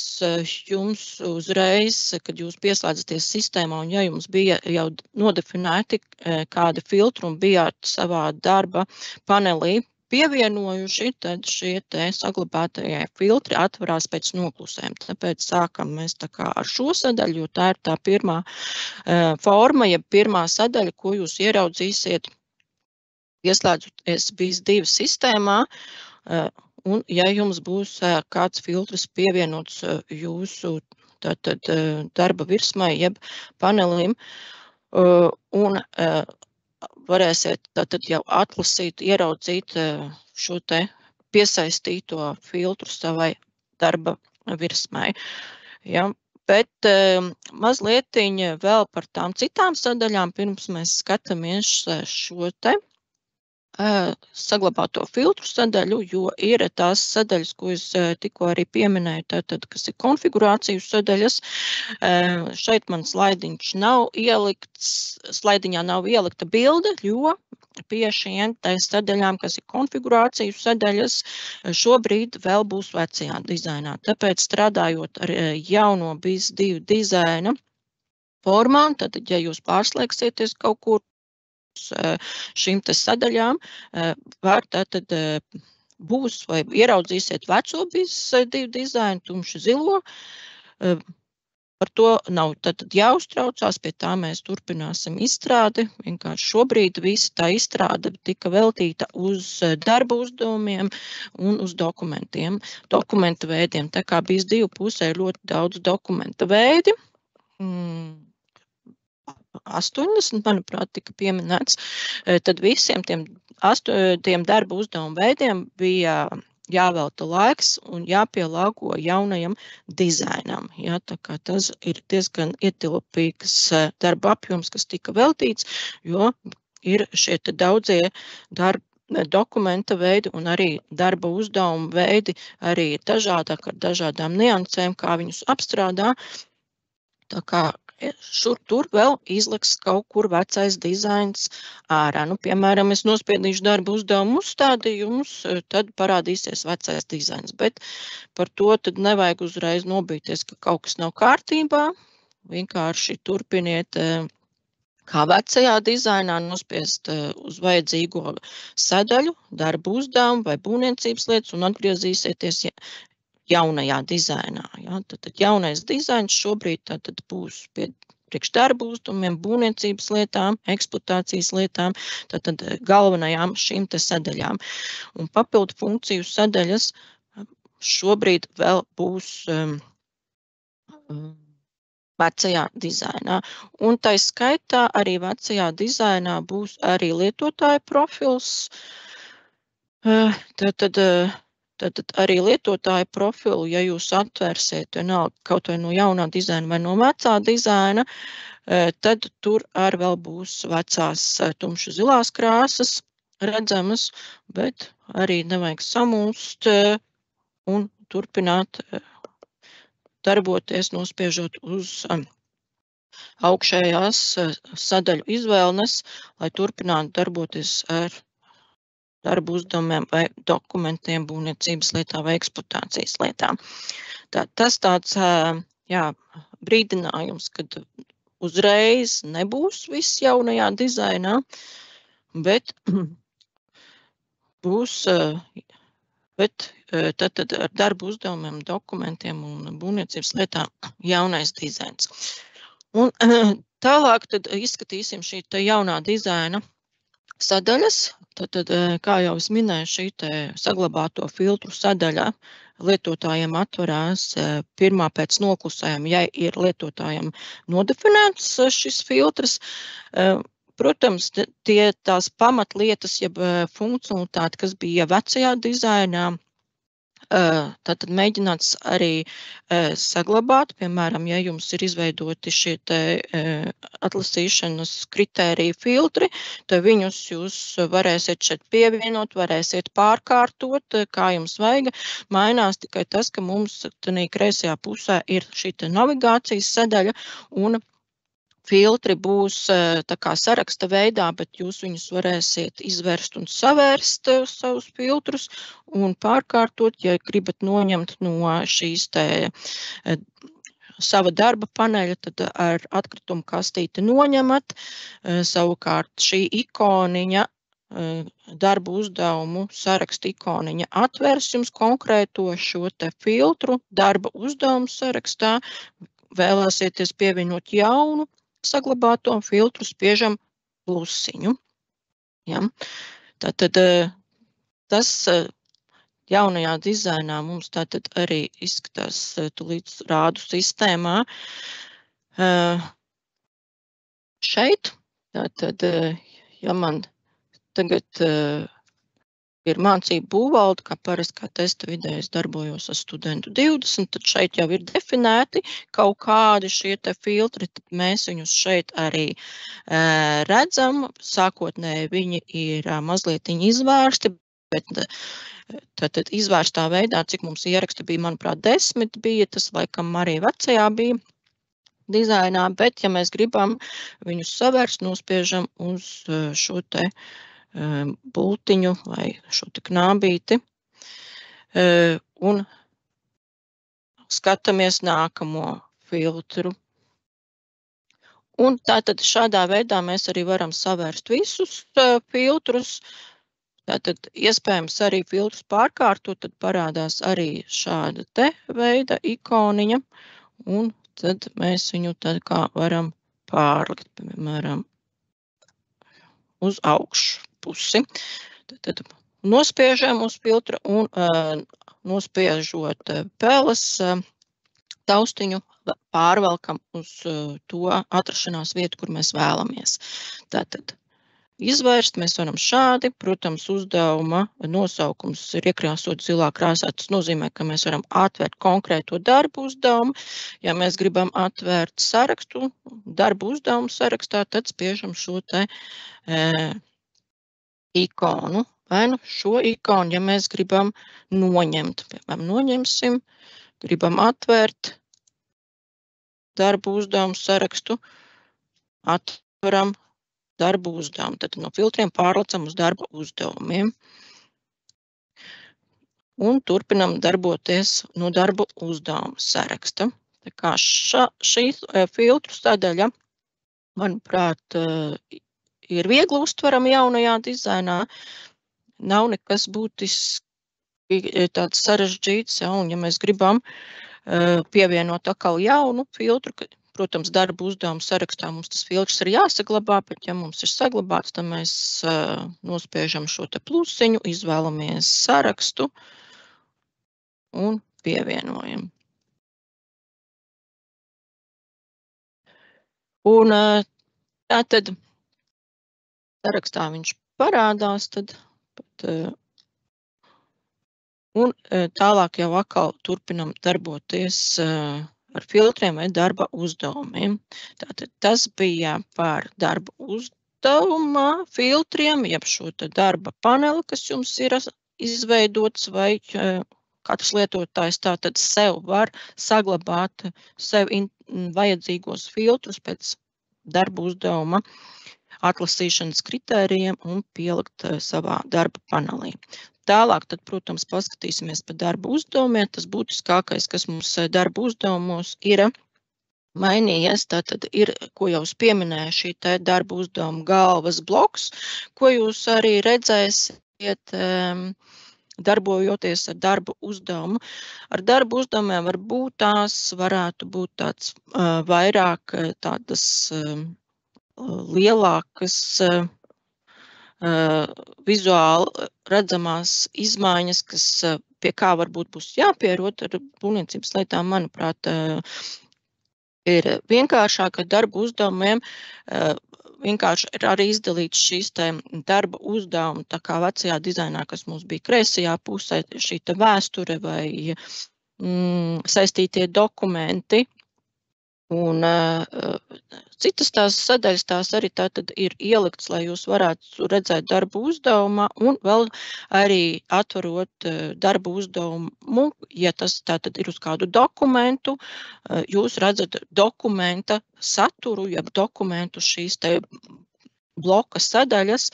jums uzreiz, kad jūs pieslēdzaties sistēmā, un ja jums bija jau nodefinēti kādi filtri un bijāt savā darba panelī pievienojuši, tad šie te saglabātajie filtri atverās pēc noklusēm. Tāpēc sākam mēs tā kā ar šo sadaļu, jo tā ir tā pirmā forma, ja pirmā sadaļa, ko jūs ieraudzīsiet, ieslēdzoties BIS2 sistēmā, un ja jums būs kāds filtrs pievienots jūsu tātad darba virsmai, jeb panelim, un varēsiet tātad jau atlasīt, ieraudzīt šo te piesaistīto filtru savai darba virsmai. Ja, bet mazlietiņ vēl par tām citām sadaļām, pirms mēs skatāmies šo te saglabāto filtru sadaļu, jo ir tās sadaļas, ko es tikko arī pieminēju, tātad, kas ir konfigurāciju sadaļas. Šeit man slaidiņš nav ielikts, slaidiņā nav ielikta bilde, jo pie šiem sadaļām, kas ir konfigurāciju sadaļas, šobrīd vēl būs vecajā dizainā. Tāpēc strādājot ar jauno BIS2 dizaina formām, tad, ja jūs pārslēgsieties kaut kur šīm te sadaļām, var tātad būs vai ieraudzīsiet veco BIS2 dizainu, tumši zilo. Par to nav tātad jāuztraucās, pie tā mēs turpināsim izstrādi. Vienkārši šobrīd visa tā izstrāde tika veltīta uz darba uzdevumiem un uz dokumentiem, dokumenta veidiem. Tā kā BIS2 pusē ir ļoti daudz dokumenta veidi. 80, manuprāt, tika pieminēts, tad visiem tiem darba uzdevumu veidiem bija jāvelta laiks un jāpielāgo jaunajam dizainam. Ja, tā kā tas ir diezgan ietilpīgs darba apjoms, kas tika veltīts, jo ir šie daudzie dokumenta veidi un arī darba uzdevumu veidi arī dažādāk ar dažādām niansēm, kā viņus apstrādā. Tā kā šur tur vēl izliks kaut kur vecais dizains ārā. Piemēram, es nospiedīšu darba uzdevumu uzstādījumus, tad parādīsies vecais dizains. Bet par to tad nevajag uzreiz nobīties, ka kaut kas nav kārtībā. Vienkārši turpiniet kā vecajā dizainā nospiest uz vajadzīgo sadaļu, darba uzdevumu vai būvniecības lietas un atgriezīsieties jaunajā dizainā. Ja? Tad jaunais dizains šobrīd būs priekš darba uzdevumiem, būvniecības lietām, eksploatācijas lietām, tad galvenajām šīm te sadaļām. Un papildu funkciju sadaļas šobrīd vēl būs vecajā dizainā. Un tai skaitā arī vecajā dizainā būs arī lietotāja profils. Tad arī lietotāja profilu, ja jūs atvērsiet kaut vai no jaunā dizaina vai no vecā dizaina, tad tur arī vēl būs vecās tumšu zilās krāsas redzamas, bet arī nevajag samulst un turpināt darboties, nospiežot uz augšējās sadaļu izvēles, lai turpinātu darboties ar darba uzdevumiem vai dokumentiem būvniecības lietā vai eksploatācijas lietām. Tas tāds brīdinājums, kad uzreiz nebūs viss jaunajā dizainā, bet būs tad ar darba uzdevumiem, dokumentiem un būvniecības lietām jaunais dizains. Un tālāk tad izskatīsim šī jaunā dizaina sadaļas. Tad, kā jau es minēju, šī saglabāto filtru sadaļa lietotājiem atverās pirmā pēc noklusējuma, ja ir lietotājiem nodefinēts šis filtrs. Protams, tās pamatlietas, jeb funkcionalitāte, kas bija vecajā dizainā, tad mēģināts arī saglabāt, piemēram, ja jums ir izveidoti šie atlasīšanas kritēriju filtri, tad viņus jūs varēsiet šeit pievienot, varēsiet pārkārtot, kā jums vajag. Mainās tikai tas, ka mums tādā kreisajā pusē ir šī navigācijas sadaļa un filtri būs tā kā saraksta veidā, bet jūs viņus varēsiet izvērst un savērst savus filtrus un pārkārtot, ja gribat noņemt no šīs sava darba paneļa, tad ar atkritumu kastīti noņemat. Savukārt šī ikoniņa, darba uzdevumu saraksta ikoniņa atvers jums konkrēto šo filtru darba uzdevumu sarakstā. Vēlēsieties pievienot jaunu saglabāto filtru, spiežam plusiņu. Ja? Tātad tas jaunajā dizainā mums tātad arī izskatās tulīt rādu sistēmā. Šeit, tātad, ja man tagad ir mācību būvvalde, kā parasti kā testa vidē es darbojos ar studentu 20, tad šeit jau ir definēti kaut kādi šie filtri, tad mēs viņus šeit arī redzam. Sākotnēji viņi ir mazliet izvērsti, bet tad izvērstā veidā, cik mums ieraksta bija, manuprāt, 10 bija, tas laikam arī vecajā bija dizainā, bet ja mēs gribam viņus savērst, nospiežam uz šo bultiņu vai šo knābīti un skatāmies nākamo filtru. Un tātad šādā veidā mēs arī varam savērst visus filtrus. Tātad iespējams arī filtrus pārkārtot, tad parādās arī šāda veida ikoniņa un tad mēs viņu tad kā varam pārlikt, piemēram, uz augšu pusi. Tad nospiežam uz filtra un nospiežot pēles taustiņu pārvelkam uz to atrašanās vietu, kur mēs vēlamies. Tātad izvērst mēs varam šādi. Protams, uzdevuma nosaukums ir iekrāsot zilā krāsā. Tas nozīmē, ka mēs varam atvērt konkrēto darbu uzdevumu. Ja mēs gribam atvērt sarakstu, darbu uzdevumu sarakstā, tad spiežam šo te ikonu. Vai nu šo ikonu, ja mēs gribam noņemt. Piemēram, noņemsim, gribam atvērt darbu uzdevumu sarakstu, atveram darbu uzdevumu. Tad no filtriem pārlecam uz darba uzdevumiem. Un turpinam darboties no darbu uzdevumu saraksta. Tā kā šī filtru sadaļa, manuprāt, ir viegli uztverama jaunajā dizainā. Nav nekas būtiski tāds sarežģīts, un ja mēs gribam pievienot atkal jaunu filtru, protams, darba uzdevumu sarakstā mums tas filtrs ir jāsaglabā, bet ja mums ir saglabāts, tad mēs nospiežam šo te plusiņu, izvēlamies sarakstu un pievienojam. Un tātad sarakstā viņš parādās, tad un tālāk jau atkal turpinam darboties ar filtriem vai darba uzdevumiem. Tātad tas bija par darba uzdevuma filtriem, jeb šo te darba paneli, kas jums ir izveidots, vai katrs lietotājs tātad sev var saglabāt sev vajadzīgos filtrus pēc darba uzdevuma atlasīšanas kritērijiem un pielikt savā darba panelī. Tālāk, tad, protams, paskatīsimies par darba uzdevumiem. Tas būtiskākais, kas mums darba uzdevumos ir mainījies, tātad ir, ko jau pieminēju, šī te darba uzdevuma galvas bloks, ko jūs arī redzēsiet, darbojoties ar darba uzdevumu. Ar darba uzdevumiem varētu būt tāds vairāk tādas lielākas vizuāli redzamās izmaiņas, kas pie kā varbūt būs jāpierod ar būvniecības lietām, manuprāt, ir vienkāršāk ar darba uzdevumiem. Vienkārši ir arī izdalīts šīs te darba uzdevumi, tā kā vecajā dizainā, kas mums bija kreisajā pusē, šī te vēsture vai saistītie dokumenti. Un citas tās sadaļas tās arī tātad ir ielikts, lai jūs varētu redzēt darbu uzdevumā un vēl arī atverot darbu uzdevumu, ja tas tātad ir uz kādu dokumentu, jūs redzat dokumenta saturu, jeb dokumentu šīs te bloka sadaļas,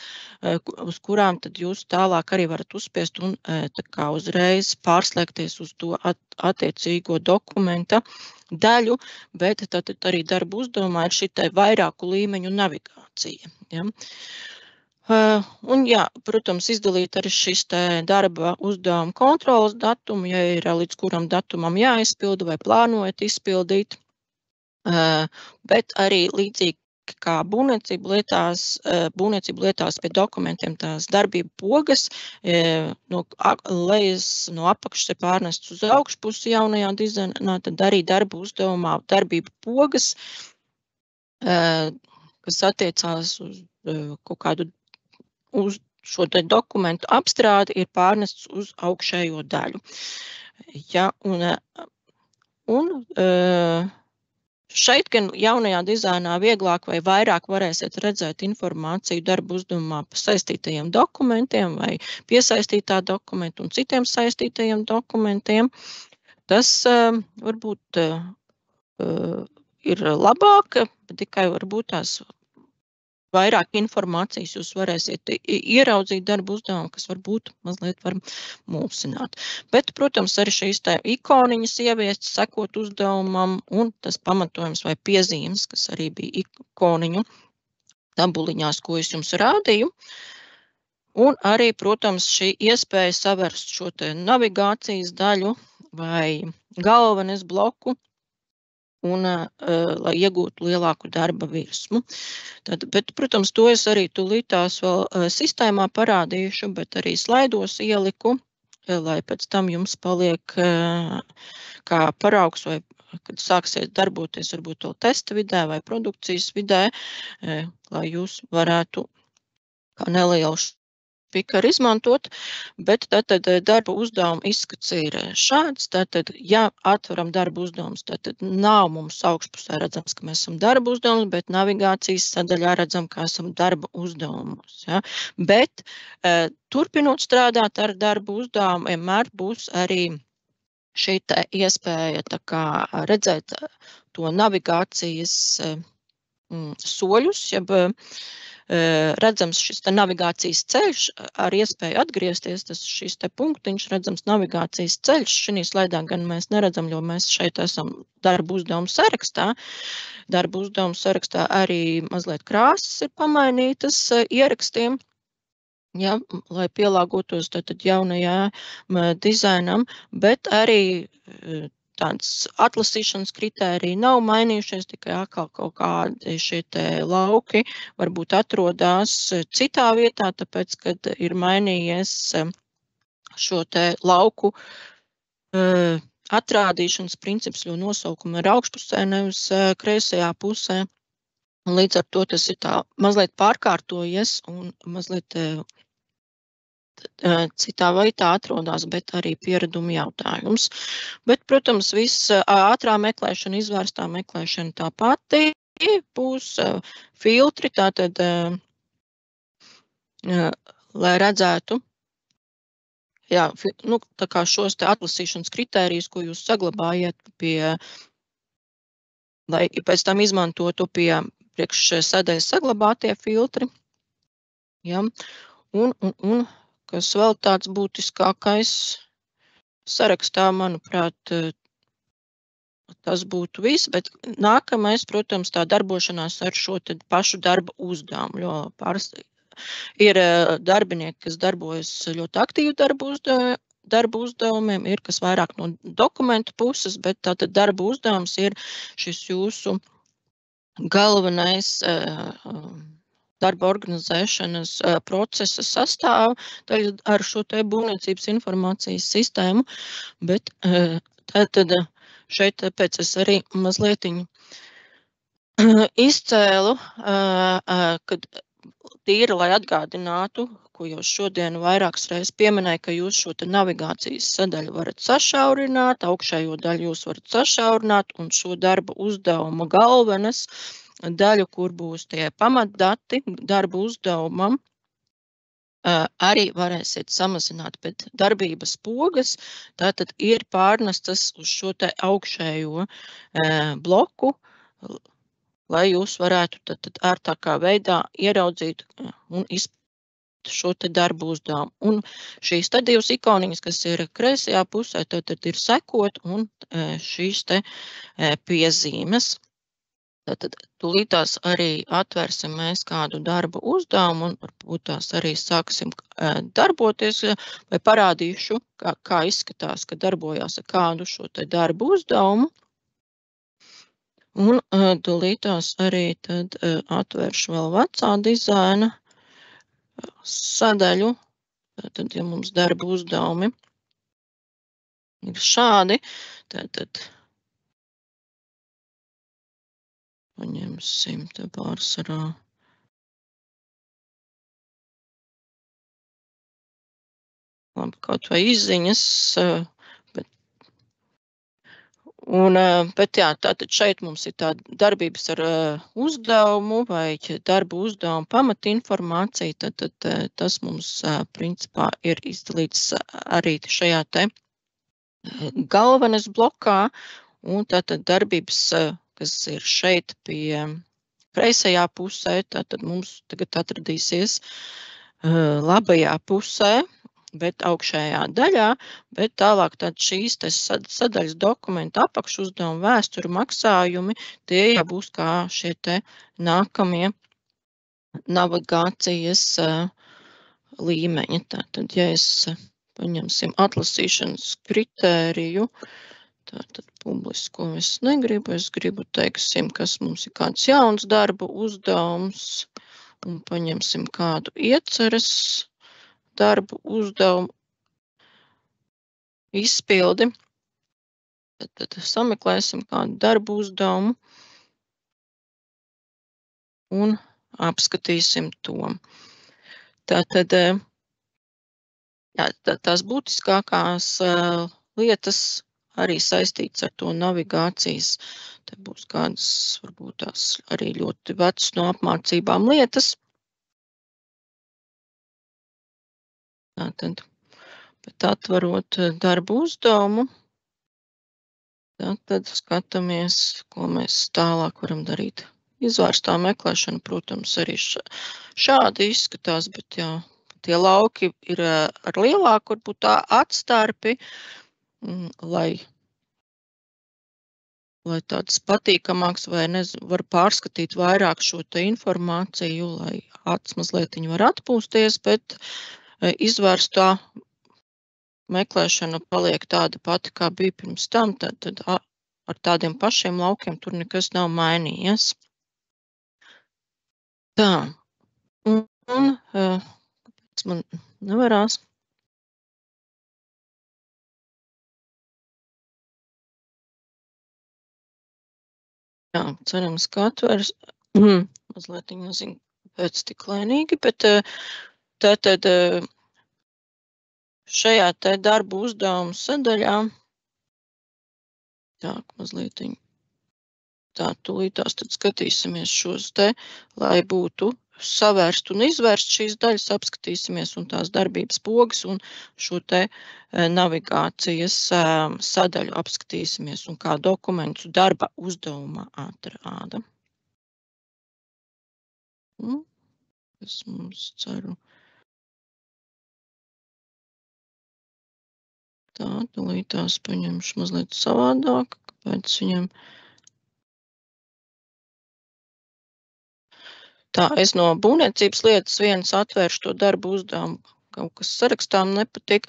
uz kurām tad jūs tālāk arī varat uzspiest un tā kā uzreiz pārslēgties uz to attiecīgo dokumenta daļu, bet tad arī darba uzdevumā ir šī vairāku līmeņu navigācija. Ja? Un, jā, protams, izdalīt arī šis darba uzdevuma kontrolas datumu, ja ir līdz kuram datumam jāizpilda vai plānojat izpildīt, bet arī līdzīgi kā būvniecība lietās pie dokumentiem tās darbība pogas, no lejas, no apakšas ir pārnests uz augšpusi jaunajā dizainā, tad arī darba uzdevumā darbība pogas, kas attiecās uz kaut kādu uz šo te dokumentu apstrādi, ir pārnests uz augšējo daļu. Ja, un šeit gan jaunajā dizainā vieglāk vai vairāk varēsiet redzēt informāciju darba uzdevumā par saistītajiem dokumentiem vai piesaistītā dokumentu un citiem saistītajiem dokumentiem. Tas varbūt ir labāk, bet tikai varbūt tās vairāk informācijas jūs varēsiet ieraudzīt darba uzdevumu, kas varbūt mazliet var mulsināt. Bet, protams, arī šīs ikoniņas ieviest, sekot uzdevumam, un tas pamatojums vai piezīmes, kas arī bija ikoniņu tabuliņās, ko es jums rādīju. Un arī, protams, šī iespēja savērst šo te navigācijas daļu vai galvenes bloku, un lai iegūtu lielāku darba virsmu. Bet, protams, to es arī tūlītās vēl sistēmā parādīšu, bet arī slaidos ieliku, lai pēc tam jums paliek kā paraugs vai kad sāksiet darboties varbūt to testa vidē vai produkcijas vidē, lai jūs varētu kā nelielu spikaru izmantot, bet tātad darba uzdevuma izskats ir šāds. Tātad, ja atveram darba uzdevumus, tātad nav mums augšpusē redzams, ka mēs esam darba uzdevums, bet navigācijas sadaļā redzam, ka esam darba uzdevumus. Ja? Bet turpinot strādāt ar darba uzdevumu, vienmēr būs arī šī iespēja tā kā redzēt to navigācijas soļus, jeb redzams šis navigācijas ceļš ar iespēju atgriezties, tas šis punktiņš redzams navigācijas ceļš. Šī slaidā gan mēs neredzam, jo mēs šeit esam darba uzdevumu sarakstā. Darba uzdevumu sarakstā arī mazliet krāsas ir pamainītas ierakstiem, ja, lai pielāgotos tātad jaunajā dizainam, bet arī tāds atlasīšanas kritēriji nav mainījušies, tikai atkal kaut kādi šie te lauki varbūt atrodas citā vietā, tāpēc, kad ir mainījies šo te lauku atrādīšanas princips, jo nosaukumi ir augšpusē, nevis kreisajā pusē. Un līdz ar to tas ir tā mazliet pārkārtojies un mazliet citā veidā atrodas, bet arī piereduma jautājums. Bet, protams, viss ātrā meklēšana, izvērstā meklēšana tā pati būs filtri, tātad, lai redzētu, jā, nu, tā kā šos te atlasīšanas kritērijus, ko jūs saglabājat pie, lai pēc tam izmantotu pie priekš sadaļas saglabātie filtri. Ja? Un kas vēl tāds būtiskākais sarakstā, manuprāt, tas būtu viss, bet nākamais, protams, tā darbošanās ar šo te pašu darba uzdevumu, jo parasti ir darbinieki, kas darbojas ļoti aktīvi darba uzdevumiem, ir kas vairāk no dokumentu puses, bet tātad darba uzdevums ir šis jūsu galvenais darba organizēšanas procesa sastāvdaļa ar šo te būvniecības informācijas sistēmu, bet tad šeit tāpēc es arī mazlietiņu izcēlu, kad tīri, lai atgādinātu, ko jau šodien vairākas reizes pieminēju, ka jūs šo te navigācijas sadaļu varat sašaurināt, augšējo daļu jūs varat sašaurināt un šo darba uzdevuma galvenas daļu, kur būs tie pamatdati darba uzdevumam, arī varēsiet samazināt, bet darbības pogas tātad ir pārnestas uz šo te augšējo bloku, lai jūs varētu tātad ērtākā veidā ieraudzīt un izprast šo te darbu uzdevumu. Un šīs te divas ikoniņas, kas ir kreisajā pusē, tātad ir sekot un šīs te piezīmes. Tātad tūlītās arī atvērsim mēs kādu darba uzdevumu un varbūt tās arī sāksim darboties, vai parādīšu, kā izskatās, ka darbojās ar kādu šo te darbu uzdevumu. Un tūlītās arī tad atvēršu vēl vecā dizaina sadaļu. Tātad, ja mums darba uzdevumi ir šādi, tātad paņemsim te pārsvarā. Labi, kaut vai izziņas, bet jā, tātad šeit mums ir tā darbības ar uzdevumu vai darba uzdevumu pamatinformācija, tad tas mums principā ir izdalīts arī šajā te galvenes blokā, un tātad darbības, kas ir šeit pie kreisajā pusē, tātad mums tagad atradīsies labajā pusē, bet augšējā daļā, bet tālāk tad šīs sadaļas dokumenta apakšuzdevumi, vēsturu maksājumi, tie jau būs kā šie te nākamie navigācijas līmeņi. Tātad, ja es paņemsim atlasīšanas kritēriju, tātad publisko es negribu, es gribu, teiksim, kas mums ir kāds jauns darba uzdevums, un paņemsim kādu ieceres darbu uzdevumu izpildi. Tad sameklēsim kādu darbu uzdevumu un apskatīsim to. Tātad tās būtiskākās lietas arī saistīts ar to navigācijas. Te būs kādas, varbūt tās arī ļoti vecas no apmācībām lietas. Tātad, bet atverot darbu uzdevumu, tad skatāmies, ko mēs tālāk varam darīt. Izvērstā meklēšana, protams, arī šādi izskatās, bet jā, tie lauki ir ar lielāku, varbūt tā atstarpi, lai tāds patīkamāks vai var pārskatīt vairāk šo te informāciju, lai acis mazliet var atpūsties, bet izvērstā meklēšana paliek tāda pati, kā bija pirms tam, tad ar tādiem pašiem laukiem tur nekas nav mainījies. Tā, un kāpēc man nevarās? Jā, cerams, ka atvers. Mazliet nezinu, pēc tik lēnīgi, bet tātad šajā te darbu uzdevumu sadaļā, tā, mazliet tā, tūlītās tad skatīsimies šos te, lai būtu savērst un izvērst šīs daļas, apskatīsimies un tās darbības pogas un šo te navigācijas sadaļu apskatīsimies un kā dokumentu darba uzdevumā atrāda. Es mums ceru. Tā, tūlītās paņemšu mazliet savādāk, kāpēc viņam. Tā, es no būvniecības lietas vienas atvēršu to darbu uzdevumu, kaut kas sarakstām nepatīk,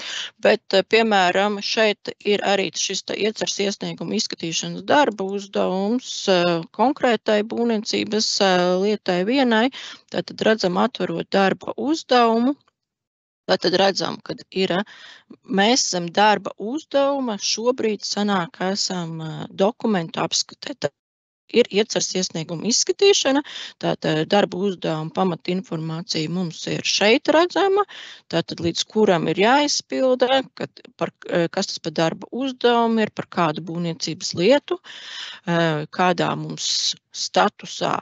bet, piemēram, šeit ir arī šis iecers iesnieguma izskatīšanas darba uzdevums konkrētai būvniecības lietai vienai. Tātad redzam, atverot darba uzdevumu. Tātad redzam, ka mēs zem darba uzdevuma šobrīd sanāk, esam dokumentu apskatē. Ir iecers iesnieguma izskatīšana, tātad darba uzdevuma pamatinformācija mums ir šeit redzama, tātad līdz kuram ir jāizpilda, kas tas par darba uzdevumu ir, par kādu būvniecības lietu, kādā mums statusā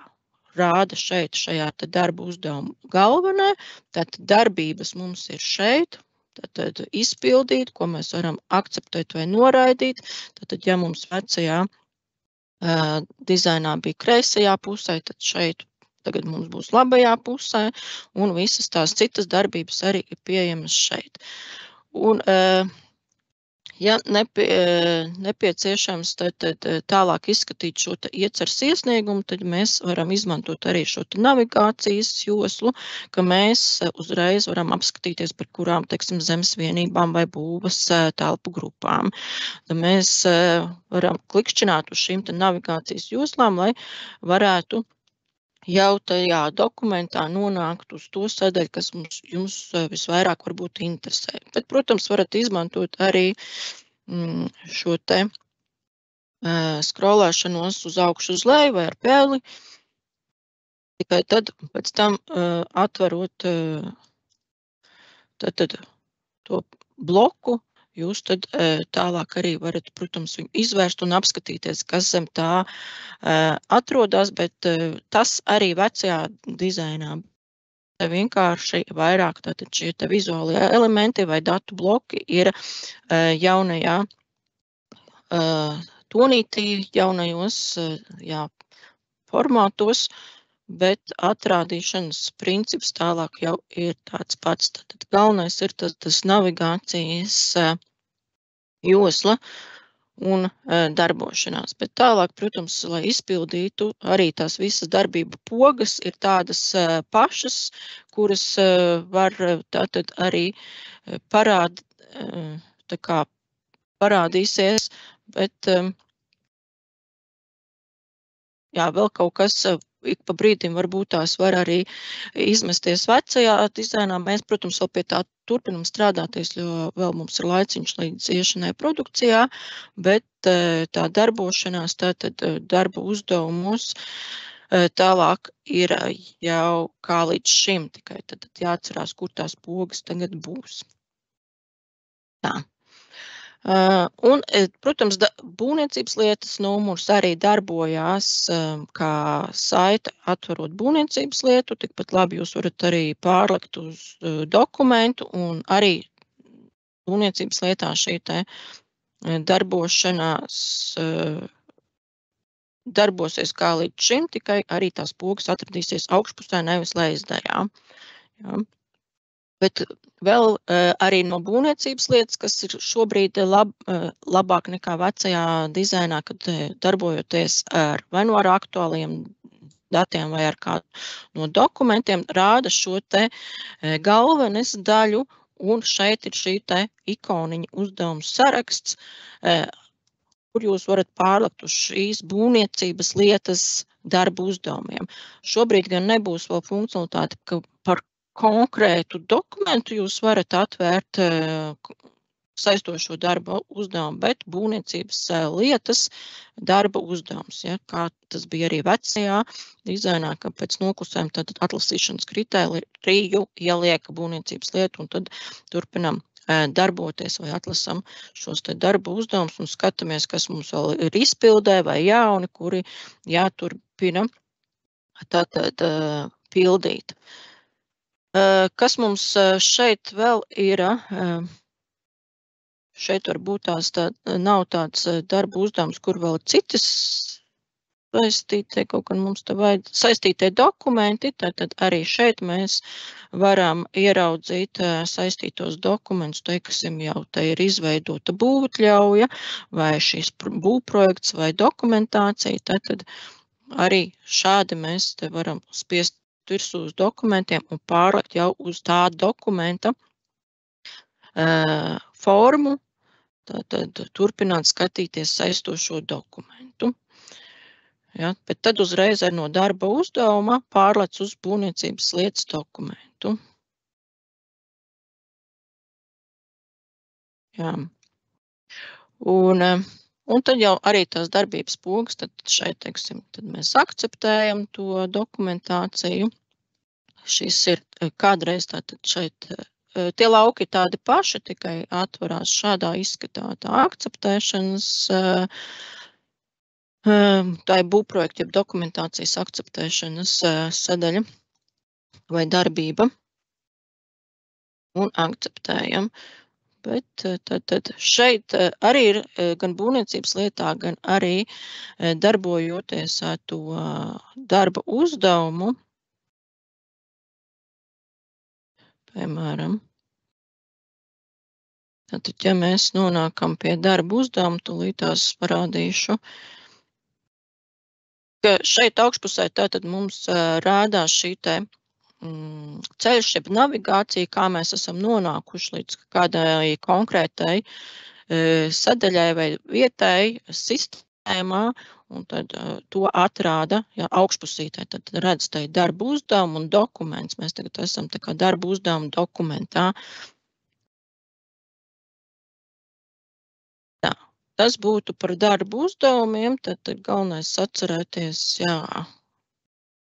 rāda šajā te darba uzdevuma galvenā, tātad darbības mums ir šeit, tātad izpildīt, ko mēs varam akceptēt vai noraidīt, tātad ja mums vecajā dizainā bija kreisajā pusē, tad šeit tagad mums būs labajā pusē, un visas tās citas darbības arī ir pieejamas šeit. Un, ja nepieciešams tad tālāk izskatīt šo iecers iesniegumu, tad mēs varam izmantot arī šo navigācijas joslu, ka mēs uzreiz varam apskatīties, par kurām, teiksim, zemes vienībām vai būvas telpu grupām. Tad mēs varam klikšķināt uz šīm navigācijas joslām, lai varētu jau tajā dokumentā nonākt uz to sadaļu, kas jums visvairāk varbūt interesē. Bet, protams, varat izmantot arī šo te skrolēšanos uz augšu uz leju vai ar pēli. Tikai tad pēc tam atverot tad to bloku, jūs tad tālāk arī varat, protams, viņu izvērst un apskatīties, kas zem tā atrodas, bet tas arī vecajā dizainā. Vienkārši vairāk tātad šie te vizuālie elementi vai datu bloki ir jaunajā tonītī, jaunajos formātos, bet atrādīšanas princips tālāk jau ir tāds pats. Tad galvenais ir tas navigācijas josla un darbošanās. Bet tālāk, protams, lai izpildītu, arī tās visas darbību pogas ir tādas pašas, kuras var tātad arī parādīsies, bet jā, vēl kaut kas ik pa brīdim varbūt tās var arī izmesties vecajā dizainā. Mēs, protams, vēl pie tā turpinam strādāties, jo vēl mums ir laiciņš līdz iešanai produkcijā, bet tā darbošanās, tātad darba uzdevumos tālāk ir jau kā līdz šim, tikai tad jāatcerās, kur tās pogas tagad būs. Tā. Un, protams, būvniecības lietas numurs arī darbojās kā saite atverot būvniecības lietu, tikpat labi jūs varat arī pārlikt uz dokumentu, un arī būvniecības lietā šī te darbošanās darbosies kā līdz šim, tikai arī tās pogas atradīsies augšpusē, nevis lejasdaļā. Ja. Bet vēl arī no būvniecības lietas, kas ir šobrīd labāk nekā vecajā dizainā, kad darbojoties vai no ar aktuāliem datiem vai ar kādu no dokumentiem, rāda šo te galvenes daļu, un šeit ir šī te ikoniņa uzdevums saraksts, kur jūs varat pārlikt uz šīs būvniecības lietas darba uzdevumiem. Šobrīd gan nebūs vēl funkcionalitāte, ka par konkrētu dokumentu jūs varat atvērt saistošo darba uzdevumu, bet būvniecības lietas darba uzdevums, ja, kā tas bija arī vecajā dizainā, ka pēc noklusējuma tad atlasīšanas kritēriju ieliek būvniecības lietu, un tad turpinam darboties vai atlasam šos te darba uzdevumus un skatāmies, kas mums vēl ir izpildē vai jauni, kuri jāturpina tātad pildīt. Kas mums šeit vēl ir, šeit varbūt tās nav tāds darba uzdevums, kur vēl citas saistītie, kaut kā mums te vajag saistītie dokumenti, tad arī šeit mēs varam ieraudzīt saistītos dokumentus, teiksim, jau te ir izveidota būvotļauja vai šīs būvprojekts vai dokumentācija, tad arī šādi mēs te varam spiest virsū uz dokumentiem un pārlikt jau uz tā dokumenta formu, tad turpināt skatīties saistošo dokumentu. Ja, bet tad uzreiz ar no darba uzdevuma pārlec uz būvniecības lietas dokumentu. Jā. Un tad jau arī tās darbības pogas, tad šeit, teiksim, tad mēs akceptējam to dokumentāciju. Šis ir kādreiz tātad šeit, tie lauki ir tādi paši, tikai atvarās šādā izskatā tā akceptēšanas, tā ir būvprojekta, jeb dokumentācijas akceptēšanas sadaļa vai darbība. Un akceptējam. Bet tad šeit arī ir gan būvniecības lietā, gan arī darbojoties ar to darba uzdevumu. Piemēram, tad, ja mēs nonākam pie darba uzdevumu, tūlītās parādīšu, ka šeit augšpusē tātad mums rādās šī te ceļš, jeb navigācija, kā mēs esam nonākuši līdz kādai konkrētai sadaļai vai vietai sistēmā, un tad to atrāda, ja augšpusītē, tad redz tai darba uzdevumu un dokuments. Mēs tagad esam tā kā darba uzdevumu dokumentā. Tā, tas būtu par darbu uzdevumiem, tad galvenais atcerēties, jā,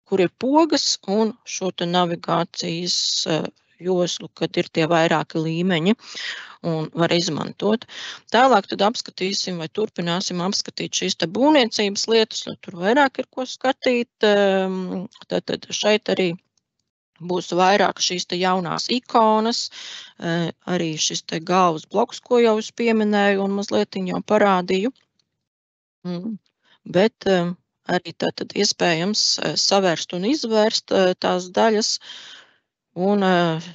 kur ir pogas un šo te navigācijas joslu, kad ir tie vairāki līmeņi un var izmantot. Tālāk tad apskatīsim vai turpināsim apskatīt šīs te būvniecības lietas, jo tur vairāk ir ko skatīt. Tad šeit arī būs vairāk šīs te jaunās ikonas, arī šis te galvas bloks, ko jau es pieminēju un mazliet jau parādīju. Bet arī tātad iespējams savērst un izvērst tās daļas, un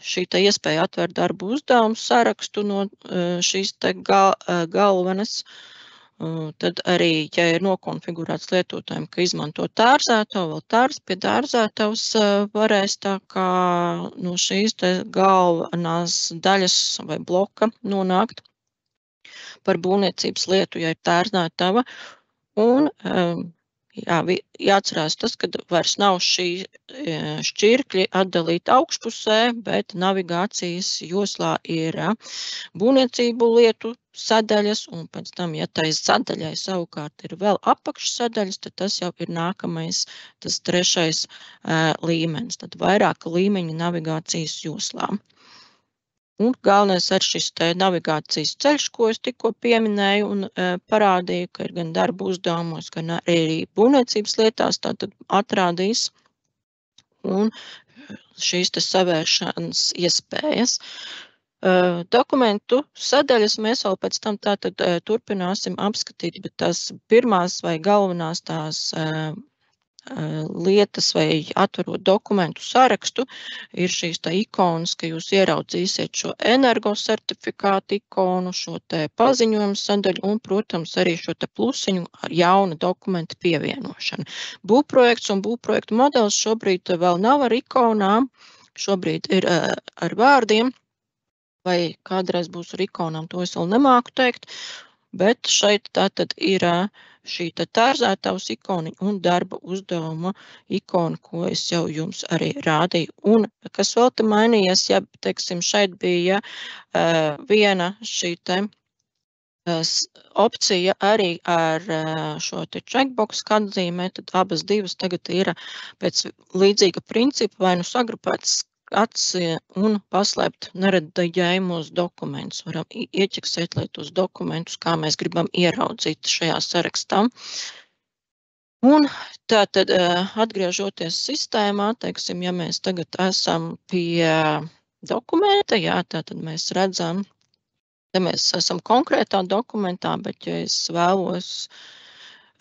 šī te iespēja atvērt darbu uzdevumu sarakstu no šīs te galvenes, tad arī, ja ir nokonfigurēts lietotājiem, ka izmanto tārzētavu, vēl tārs pie dārzētavas varēs tā kā no šīs te galvenās daļas vai bloka nonākt par būvniecības lietu, ja ir tārzētava, un jāatcerās tas, ka vairs nav šī šķirkļi atdalīti augšpusē, bet navigācijas joslā ir būvniecību lietu sadaļas, un pēc tam, ja tai sadaļai savukārt ir vēl apakšsadaļas, tad tas jau ir nākamais, tas 3. līmenis, tad vairāka līmeņa navigācijas joslā. Un galvenais ar šis te navigācijas ceļš, ko es tikko pieminēju un parādīju, ka ir gan darba uzdevumos, gan arī būvniecības lietās, tātad atrādīs un šīs te savēršanas iespējas. Dokumentu sadaļas mēs vēl pēc tam tātad turpināsim apskatīt, bet tās pirmās vai galvenās tās lietas vai atverot dokumentu sarakstu, ir šīs tā ikonas, ka jūs ieraudzīsiet šo energosertifikātu ikonu, šo te paziņojumu sadaļu un, protams, arī šo te plusiņu ar jauna dokumenta pievienošanu. Būvprojekts un būvprojektu modelis šobrīd vēl nav ar ikonām, šobrīd ir ar vārdiem, vai kādreiz būs ar ikonām, to es vēl nemāku teikt, bet šeit tātad ir šī tērzētavas ikona un darba uzdevuma ikona, ko es jau jums arī rādīju. Un kas vēl te mainījies, ja, teiksim, šeit bija viena šī te opcija arī ar šo te checkbox atzīmē, tad abas divas tagad ir pēc līdzīga principa vai nu sagrupētas un paslēpt neredaģējumos dokumentus. Varam ieķeksēt, lai tos dokumentus, kā mēs gribam ieraudzīt šajā sarakstā. Un tātad, atgriežoties sistēmā, teiksim, ja mēs tagad esam pie dokumenta, jā, tātad mēs redzam, ja mēs esam konkrētā dokumentā, bet ja es vēlos,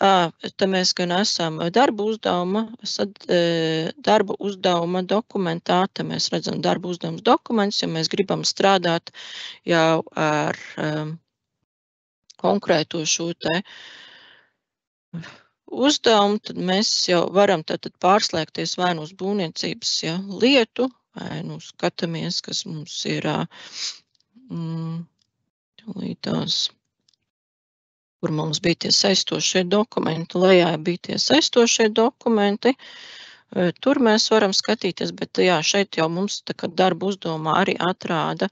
te mēs gan esam darba uzdevuma dokumentā, te mēs redzam darba uzdevums dokumentus, ja mēs gribam strādāt jau ar konkrēto šo te uzdevumu, tad mēs jau varam tātad pārslēgties vai nu uz būvniecības lietu, vai nu skatāmies, kas mums ir līdās, kur mums bija tie saistošie dokumenti, lejā bija tie saistošie dokumenti. Tur mēs varam skatīties, bet jā, šeit jau mums tā kā darba uzdevumā arī atrāda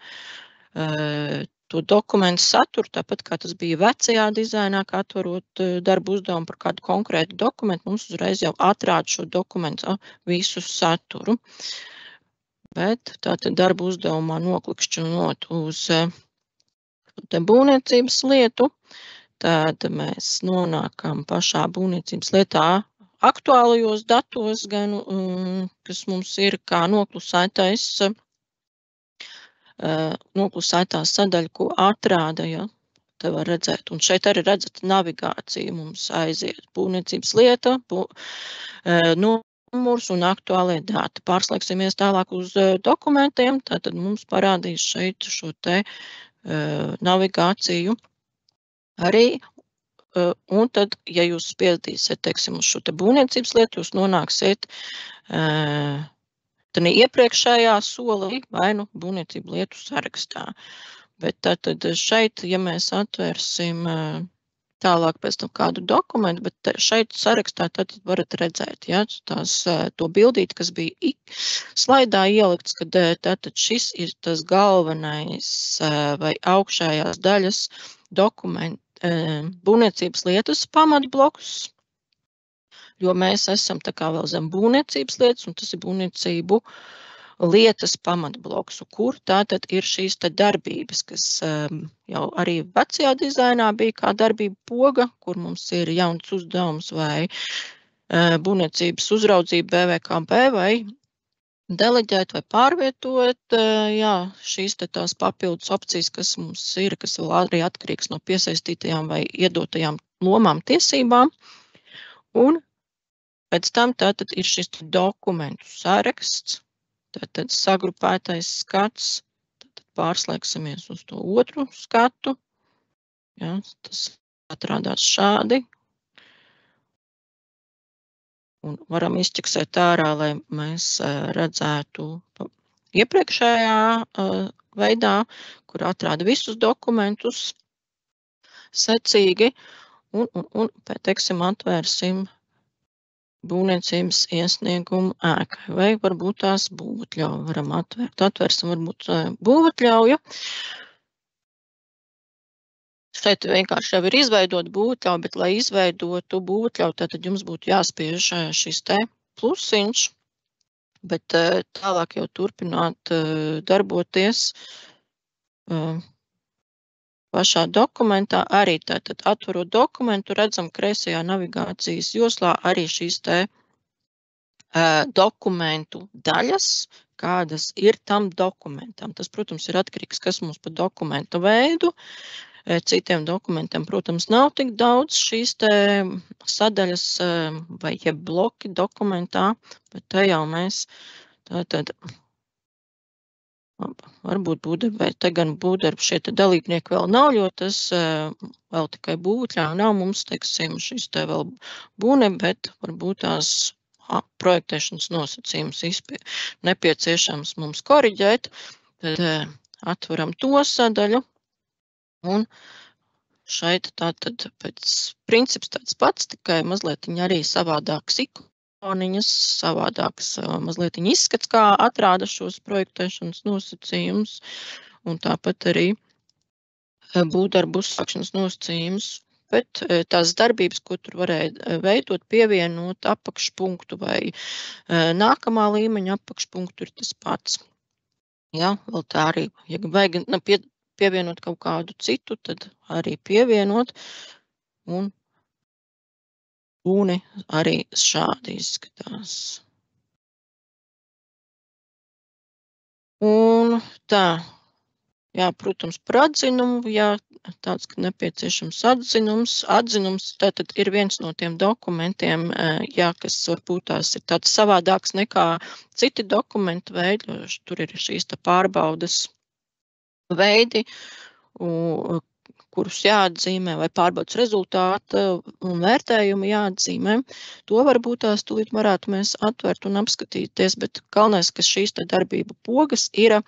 to dokumentu saturu, tāpat kā tas bija vecajā dizainā, kā atverot darba uzdevumu par kādu konkrētu dokumentu, mums uzreiz jau atrāda šo dokumentu visu saturu. Bet tātad darba uzdevumā noklikšķinot uz būvniecības lietu, tad mēs nonākam pašā būvniecības lietā aktuālajos datos, gan, kas mums ir kā noklusētā sadaļa, ko atrāda, ja, te var redzēt. Un šeit arī redzat navigāciju mums aiziet. Būvniecības lieta, numurs un aktuālie dati. Pārslēgsimies tālāk uz dokumentiem, tātad mums parādīs šeit šo te navigāciju arī, un tad, ja jūs spiedīsiet, teiksim, uz šo te būvniecības lietu, jūs nonāksiet tad iepriekšējā solī vai nu būvniecību lietu sarakstā. Bet tātad šeit, ja mēs atvērsim tālāk pēc tam kādu dokumentu, bet šeit sarakstā tad varat redzēt, ja, to bildīt, kas bija slaidā ielikts, kad tātad šis ir tas galvenais vai augšējās daļas dokumentu būvniecības lietas pamatbloks, jo mēs esam tā kā vēl zem būvniecības lietas, un tas ir būvniecību lietas pamatbloks, kur tātad ir šīs te darbības, kas jau arī vecajā dizainā bija kā darbība poga, kur mums ir jauns uzdevums vai būvniecības uzraudzība BVKB vai deleģēt vai pārvietot, jā, šīs te tās papildus opcijas, kas mums ir, kas vēl arī atkarīgs no piesaistītajām vai iedotajām lomām tiesībām. Un pēc tam tātad ir šis dokumentu saraksts, tātad sagrupētais skats, tātad pārslēgsimies uz to otru skatu, jā, tas atrādās šādi. Un varam izķeksēt ārā, lai mēs redzētu iepriekšējā veidā, kur atrāda visus dokumentus secīgi, un teiksim, atvērsim būvniecības iesniegumu ēkai, vai varbūt tās būvatļauju varam atvērt. Atvērsim varbūt būvatļauju. Šeit vienkārši jau ir izveidot būvatļauju, bet, lai izveidotu būvatļauju, tad jums būtu jāspiež šis te plusiņš, bet tālāk jau turpināt darboties pašā dokumentā. Arī tātad atverot dokumentu, redzam kreisajā navigācijas joslā arī šīs te dokumentu daļas, kādas ir tam dokumentam. Tas, protams, ir atkarīgs, kas mums pa dokumentu veidu. Citiem dokumentiem, protams, nav tik daudz šīs te sadaļas vai jeb bloki dokumentā, bet te jau mēs tātad varbūt būvdarbi, vai te gan būvdarbi šie te dalībnieki vēl nav, jo tas vēl tikai būvatļauju nav mums, teiksim, šis te vēl būne, bet varbūt tās projektēšanas nosacījums nepieciešams mums koriģēt. Tad atveram to sadaļu. Un šeit tātad pēc princips tāds pats, tikai mazliet arī savādāks ikoniņas, savādāks mazliet izskats, kā atrāda šos projektēšanas nosacījumus, un tāpat arī būvdarbu uzsākšanas nosacījumus, bet tās darbības, ko tur varēja veidot, pievienot apakšpunktu vai nākamā līmeņa apakšpunktu, ir tas pats. Ja, vēl tā arī, ja vajag pievienot kaut kādu citu, tad arī pievienot, un būni arī šādi izskatās. Un tā, jā, protams, par atzinumu, ja tāds, ka nepieciešams atzinums, tātad ir viens no tiem dokumentiem, jā, kas varbūt tās ir tāds savādāks nekā citi dokumentu veidi, tur ir šīs pārbaudas veidi, kurus jāatzīmē, vai pārbaudas rezultāti un vērtējumi jāatzīmē. To varbūt tās tūlīt varētu mēs atvērt un apskatīties, bet galvenais, ka šīs darbība pogas ir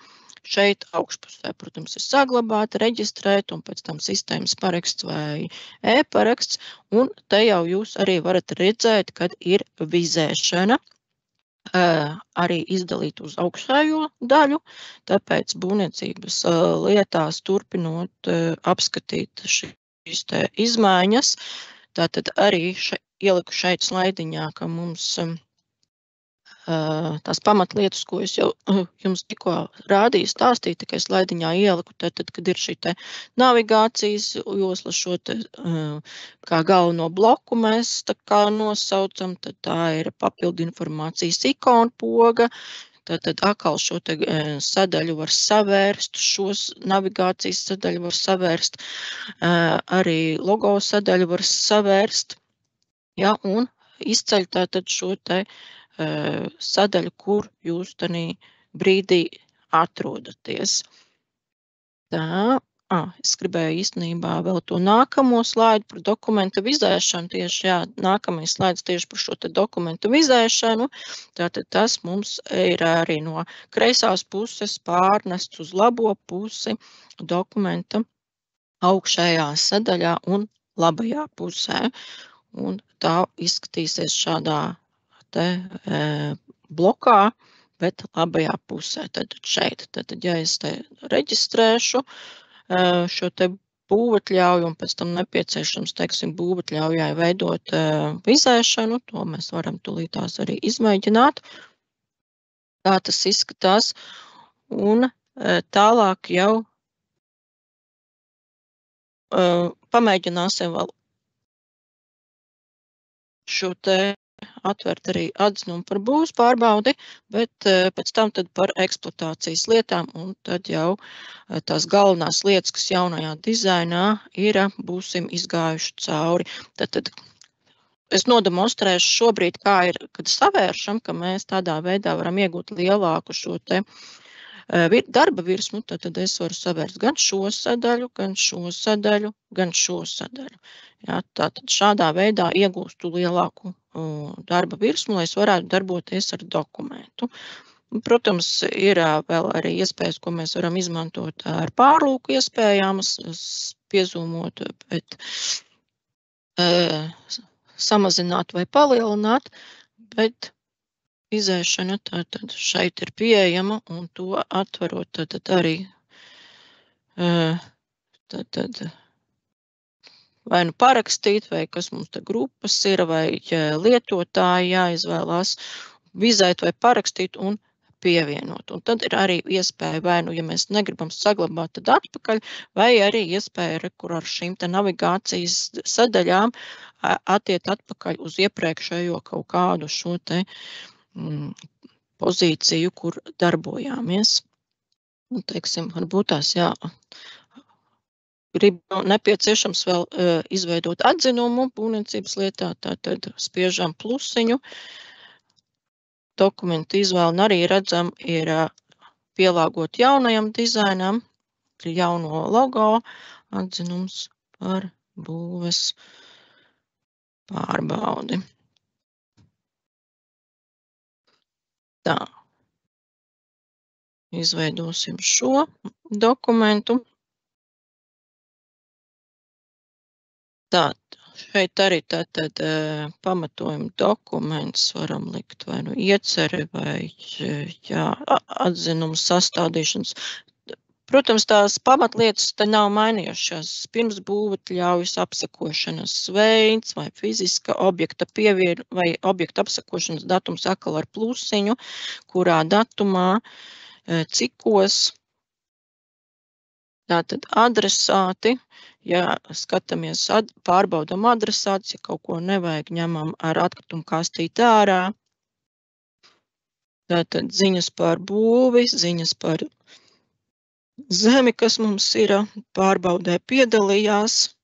šeit augšpusē, protams, ir saglabāt, reģistrēt, un pēc tam sistēmas paraksts vai e-paraksts, un te jau jūs arī varat redzēt, kad ir vizēšana. Arī izdalīt uz augšējo daļu, tāpēc būvniecības lietās turpinot apskatīt šīs te izmaiņas, tātad arī ieliku šeit slaidiņā, ka mums tās pamatlietas, ko es jau jums tikko rādīju, stāstīju, tikai slaidiņā ieliku, tad, kad ir šī te navigācijas josla, šo te kā galveno bloku mēs tā kā nosaucam, tad tā ir papildu informācijas ikona poga, tad atkal šo te sadaļu var savērst, šos navigācijas sadaļu var savērst, arī logo sadaļu var savērst, ja, un izceļ tātad šo te sadaļu, kur jūs tanī brīdī atrodaties. Tā, es gribēju īstenībā vēl to nākamo slaidu par dokumentu vizēšanu, tieši, jā, nākamais slaids tieši par šo te dokumentu vizēšanu, tātad tas mums ir arī no kreisās puses pārnests uz labo pusi dokumenta augšējā sadaļā un labajā pusē, un tā izskatīsies šādā te blokā, bet labajā pusē, tad šeit. Tad, ja es te reģistrēšu šo te būvatļauju un pēc tam nepieciešams, teiksim, būvatļaujai veidot vizēšanu, to mēs varam tūlītās arī izmēģināt. Tā tas izskatās. Un tālāk jau pamēģināsim vēl šo te atvert arī atzinumu par būvs pārbaudi, bet pēc tam tad par eksploatācijas lietām, un tad jau tās galvenās lietas, kas jaunajā dizainā ir, būsim izgājuši cauri. Tad es nodemonstrēšu šobrīd, kā ir, kad savēršam, ka mēs tādā veidā varam iegūt lielāku šo te darba virsmu, tad es varu savērst gan šo sadaļu, gan šo sadaļu, gan šo sadaļu. Jā, tātad šādā veidā iegūstu lielāku darba virsmu, lai es varētu darboties ar dokumentu. Protams, ir vēl arī iespējas, ko mēs varam izmantot ar pārlūku iespējām, piezūmot, bet samazināt vai palielināt, bet izēšana tātad šeit ir pieejama, un to atverot tātad arī tātad vai nu parakstīt, vai kas mums te grupas ir, vai lietotāji jāizvēlās vizēt vai parakstīt un pievienot. Un tad ir arī iespēja vai nu, ja mēs negribam saglabāt, tad atpakaļ, vai arī iespēja, kur ar šīm te navigācijas sadaļām attiet atpakaļ uz iepriekšējo kaut kādu šo te pozīciju, kur darbojāmies. Un, teiksim, varbūt tās nepieciešams vēl izveidot atzinumu būvniecības lietā, tātad spiežam plusiņu. Dokumentu izvēle un arī redzam ir pielāgot jaunajam dizainam, jauno logo, atzinums par būves pārbaudi. Tā. Izveidosim šo dokumentu. Tā, šeit arī tātad pamatojuma dokuments varam likt vai nu ieceri vai atzinumu sastādīšanas. Protams, tās pamatlietas te nav mainījušās. Pirms būvatļaujas apsakošanas veids vai fiziska objekta pievienu vai objekta apsakošanas datums atkal ar plusiņu, kurā datumā, cikos. Tātad adresāti, ja skatāmies, pārbaudam adresātus, ja kaut ko nevajag, ņemam ar atkritumu kastīti ārā. Tātad ziņas par būvi, ziņas par zemi, kas mums ir, pārbaudē piedalījās.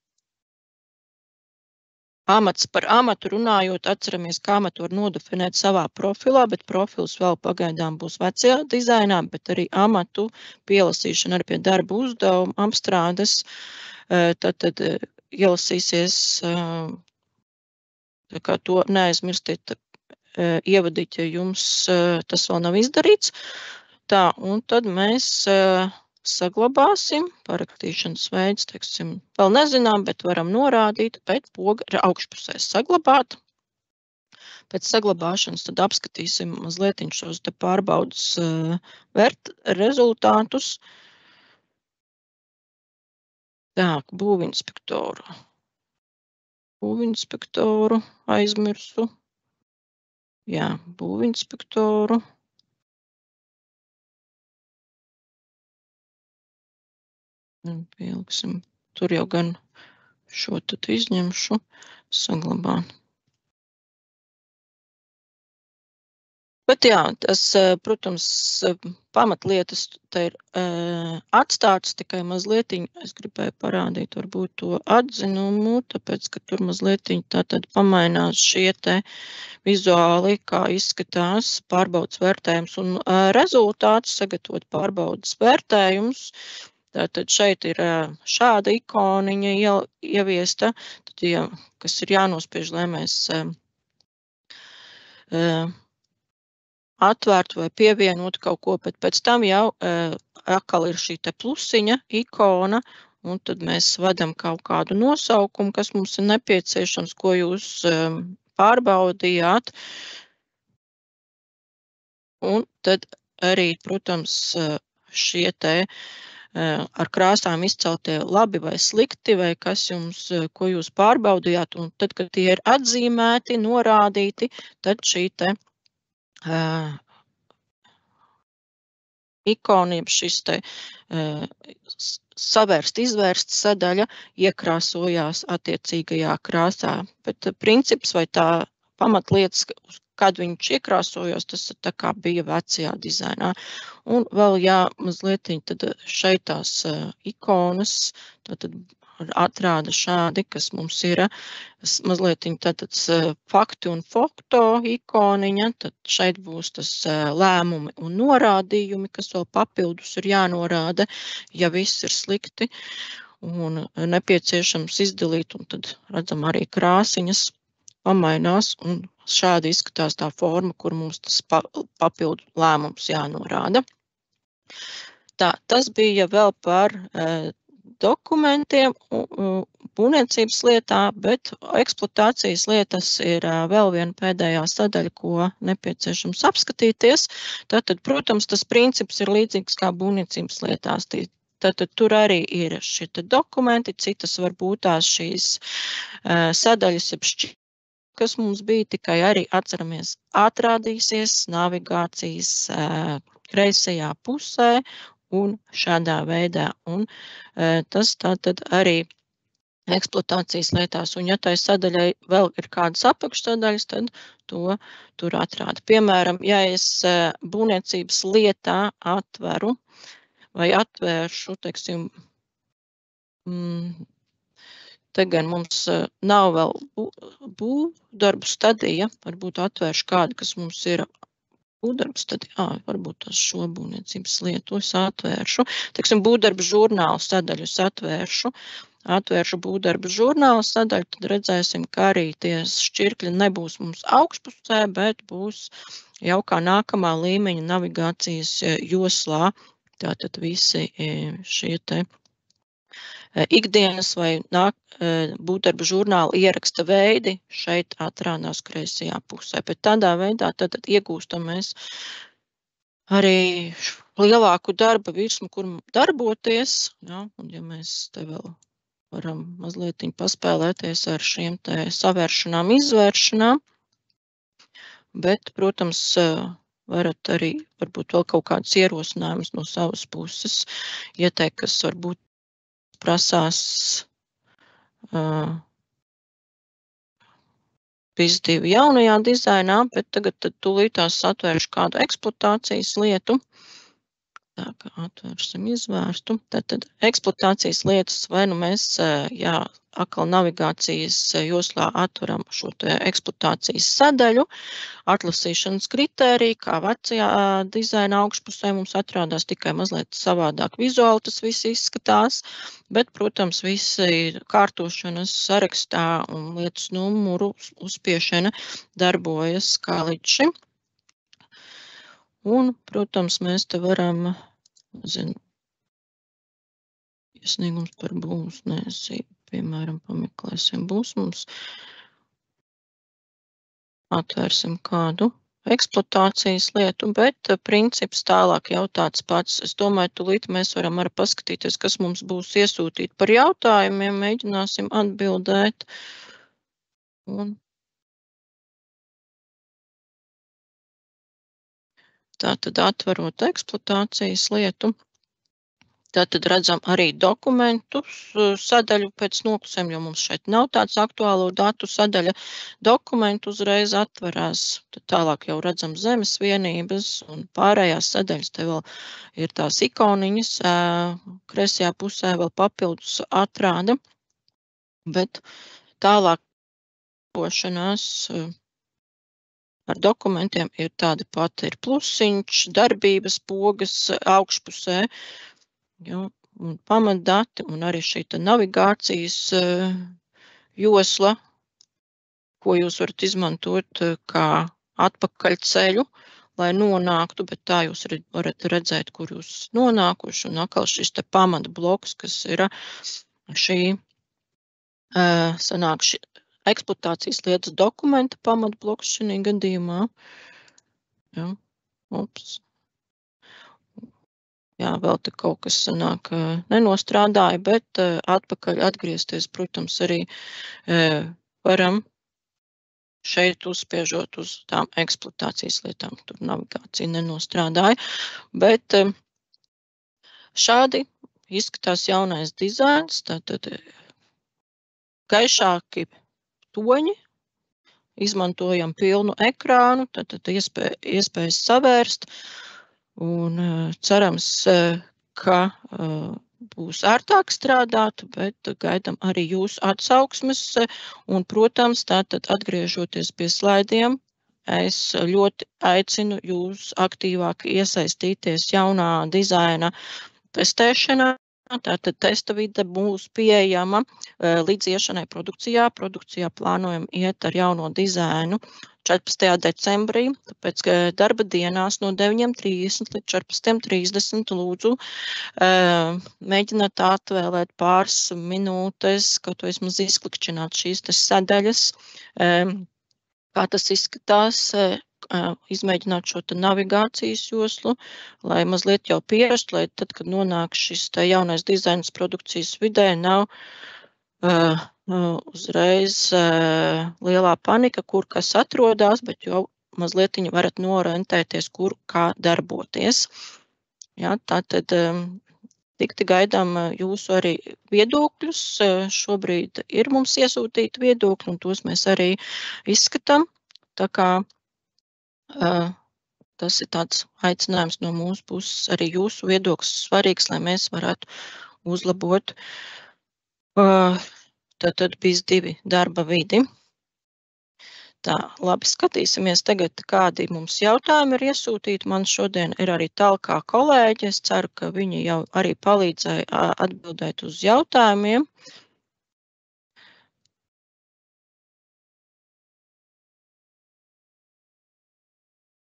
Amats par amatu runājot, atceramies, kā amatu var nodefinēt savā profilā, bet profils vēl pagaidām būs vecajā dizainā, bet arī amatu pielasīšana arī pie darba uzdevuma apstrādes. Tad ielasīsies, tā kā to neaizmirstiet ievadīt, ja jums tas vēl nav izdarīts. Tā, un tad mēs saglabāsim, parakstīšanas veids, teiksim, vēl nezinām, bet varam norādīt, bet poga ir augšpusē saglabāt. Pēc saglabāšanas tad apskatīsim mazliet šos te pārbaudas rezultātus. Tā, būvinspektoru. Būvinspektoru aizmirsu. Jā, būvinspektoru. Pieliksim. Tur jau gan šo tad izņemšu, saglabāt. Bet jā, tas, protams, pamatlietas te ir atstāts, tikai mazlietiņ, es gribēju parādīt varbūt to atzinumu, tāpēc, ka tur mazlietiņ tātad pamainās šie te vizuāli, kā izskatās pārbaudas vērtējums un rezultāts, sagatavot pārbaudas vērtējums. Tātad šeit ir šāda ikoniņa ieviesta, tad, ja, kas ir jānospiež, lai mēs atvērtu vai pievienotu kaut ko, bet pēc tam jau atkal ir šī te plusiņa ikona, un tad mēs vadam kaut kādu nosaukumu, kas mums ir nepieciešams, ko jūs pārbaudījāt. Un tad arī, protams, šie te ar krāsām izceltie labi vai slikti, vai kas jums, ko jūs pārbaudījāt, un tad, kad tie ir atzīmēti, norādīti, tad šī te ikona, šis te savērst, izvērst sadaļa iekrāsojās attiecīgajā krāsā. Bet princips vai tā pamatlietas, kad viņš iekrāsojos, tas tā kā bija vecajā dizainā. Un vēl mazliet tad šeit tās ikonas tad atrāda šādi, kas mums ir mazliet tātad fakti un foto ikoniņa, tad šeit būs tas lēmumi un norādījumi, kas vēl papildus ir jānorāda, ja viss ir slikti un nepieciešams izdalīt, un tad redzam arī krāsiņas pamainās, un šādi izskatās tā forma, kur mums tas papildu lēmums jānorāda. Tā, tas bija vēl par dokumentiem, būvniecības lietā, bet eksploatācijas lietas ir vēl viena pēdējā sadaļa, ko nepieciešams apskatīties. Tātad, protams, tas princips ir līdzīgs kā būvniecības lietās. Tātad tur arī ir šie dokumenti, citas varbūt tās šīs sadaļas, kas mums bija, tikai arī atceramies, atrādīsies navigācijas kreisajā pusē un šādā veidā. Un tas tātad arī eksploatācijas lietās. Un ja tai sadaļai vēl ir kādas apakšsadaļas, tad to tur atrāda. Piemēram, ja es būvniecības lietā atveru vai atvēršu, teiksim, te gan mums nav vēl būvdarbu stadija, varbūt atvēršu kādu, kas mums ir būvdarbu stadija, varbūt tas šo būvniecības lietu es atvēršu, teiksim, būvdarbu žurnālu sadaļu es atvēršu būvdarbu žurnālu sadaļu, tad redzēsim, ka arī tie šķirkļi nebūs mums augšpusē, bet būs jau kā nākamā līmeņa navigācijas joslā. Tātad visi šie te ikdienas vai būvdarbu žurnāla ieraksta veidi šeit atrādās kreisajā pusē. Bet tādā veidā tad iegūstam mēs arī lielāku darba virsmu, kur darboties. Ja, un ja mēs te vēl varam mazliet paspēlēties ar šiem te savēršanām, izvēršanām, bet, protams, varat arī varbūt vēl kaut kādus ierosinājumus no savas puses ieteikt, kas varbūt prasās PIS2 jaunajā dizainā, bet tagad tūlītās atvēršu kādu eksploatācijas lietu. Tā kā atvērsim izvērstu. Tātad eksploatācijas lietas vai nu mēs, atkal navigācijas joslā atveram šo te eksploatācijas sadaļu, atlasīšanas kritēriju, kā vecajā dizaina augšpusē mums atrādās tikai mazliet savādāk vizuāli tas viss izskatās, bet, protams, visi kārtošanas sarakstā un lietas numuru uzspiešana darbojas kā līdz šim. Un, protams, mēs te varam, iesniegums par būvniecību, piemēram, pameklēsim būs mums, atvērsim kādu eksploatācijas lietu, bet princips tālāk jau tāds pats. Es domāju, tūlīt mēs varam arī paskatīties, kas mums būs iesūtīt par jautājumiem, mēģināsim atbildēt. Un tātad atverot eksploatācijas lietu, tātad redzam arī dokumentu sadaļu pēc noklusēm, jo mums šeit nav tāds aktuālo datu sadaļa. Dokumentu uzreiz atverās, tad tālāk jau redzam zemes vienības un pārējās sadaļas. Te vēl ir tās ikoniņas, kreisajā pusē vēl papildus atrāda, bet tālāk ar dokumentiem ir tāda pati, ir plusiņš, darbības pogas augšpusē, un pamatdati, un arī šī navigācijas josla, ko jūs varat izmantot kā atpakaļceļu, lai nonāktu, bet tā jūs varat redzēt, kur jūs nonākuši, un atkal šis te pamata bloks, kas ir šī sanāk eksploatācijas lietas dokumenta pamatbloks šī gadījumā. Jā, vēl te kaut kas sanāk nenostrādāja, bet atpakaļ atgriezties, protams, arī varam šeit uzspiežot uz tām eksploatācijas lietām. Tur navigācija nenostrādāja, bet šādi izskatās jaunais dizains, tātad gaišāki toņi, izmantojam pilnu ekrānu, tad iespējas savērst, un cerams, ka būs ērtāk strādāt, bet gaidam arī jūsu atsauksmes, un, protams, tātad atgriežoties pie slaidiem, es ļoti aicinu jūs aktīvāk iesaistīties jaunā dizaina testēšanā. Tātad testa vide būs pieejama līdz iešanai produkcijā. Produkcijā plānojam iet ar jauno dizainu 14. decembrī, tāpēc, ka darba dienās no 9:30 līdz 14:30 lūdzu mēģināt atvēlēt pāris minūtes, kaut vai vismaz izklikšķināt šīs sadaļas, kā tas izskatās, izmēģināt šo navigācijas joslu, lai mazliet jau pierastu, lai tad, kad nonāk šis jaunais dizains produkcijas vidē, nav uzreiz lielā panika, kur kas atrodas, bet jau mazliet viņi varat norentēties, kur kā darboties. Ja, tātad tikti gaidām jūsu arī viedokļus. Šobrīd ir mums iesūtīti viedokļi, un tos mēs arī izskatām. Tā kā tas ir tāds aicinājums no mūsu puses, arī jūsu viedoklis svarīgs, lai mēs varētu uzlabot tad BIS2 darba vidi. Tā, labi, skatīsimies tagad, kādi mums jautājumi ir iesūtīti. Man šodien ir arī talkā kolēģi. Es ceru, ka viņi jau arī palīdzēja atbildēt uz jautājumiem.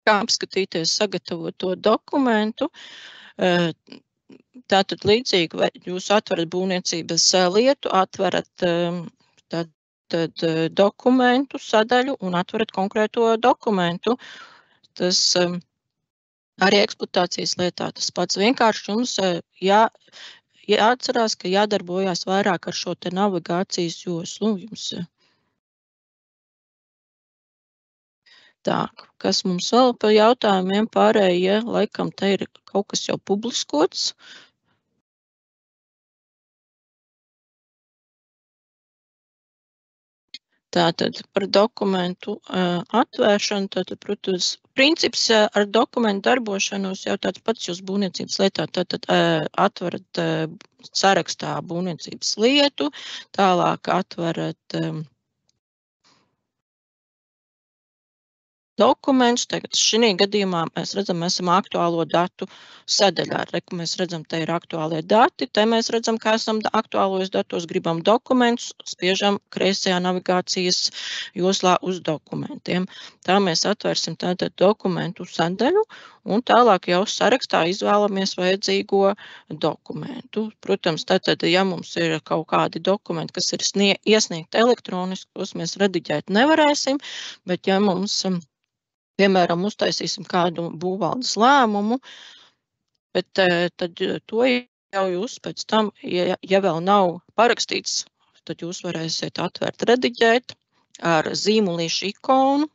Kā apskatīties sagatavoto dokumentu. Tātad līdzīgi, vai jūs atverat būvniecības lietu, atverat dokumentu sadaļu un atverat konkrēto dokumentu. Tas arī eksploatācijas lietā tas pats. Vienkārši jums jāatcerās, ka jādarbojās vairāk ar šo navigācijas joslu. Jums tā, kas mums vēl par jautājumiem pārējie, laikam te ir kaut kas jau publiskots. Tātad par dokumentu atvēršanu, tātad, protams, princips ar dokumentu darbošanos jau tāds pats jūs būvniecības lietā, tātad atverat sarakstā būvniecības lietu, tālāk atverat dokumentus. Tagad šī gadījumā mēs redzam, mēs esam aktuālo datu sadaļā. Mēs redzam, te ir aktuālie dati, te mēs redzam, kā esam aktuālos datos, gribam dokumentus, spiežam kreisajā navigācijas joslā uz dokumentiem. Tā mēs atvērsim tātad dokumentu sadaļu un tālāk jau sarakstā izvēlamies vajadzīgo dokumentu. Protams, tātad, ja mums ir kaut kādi dokumenti, kas ir iesniegti elektroniski, tos mēs rediģēt nevarēsim, bet ja mums piemēram, uztaisīsim kādu būvvaldes lēmumu, bet tad to jau jūs pēc tam, ja vēl nav parakstīts, tad jūs varēsiet atvērt rediģēt ar zīmolīšu ikonu.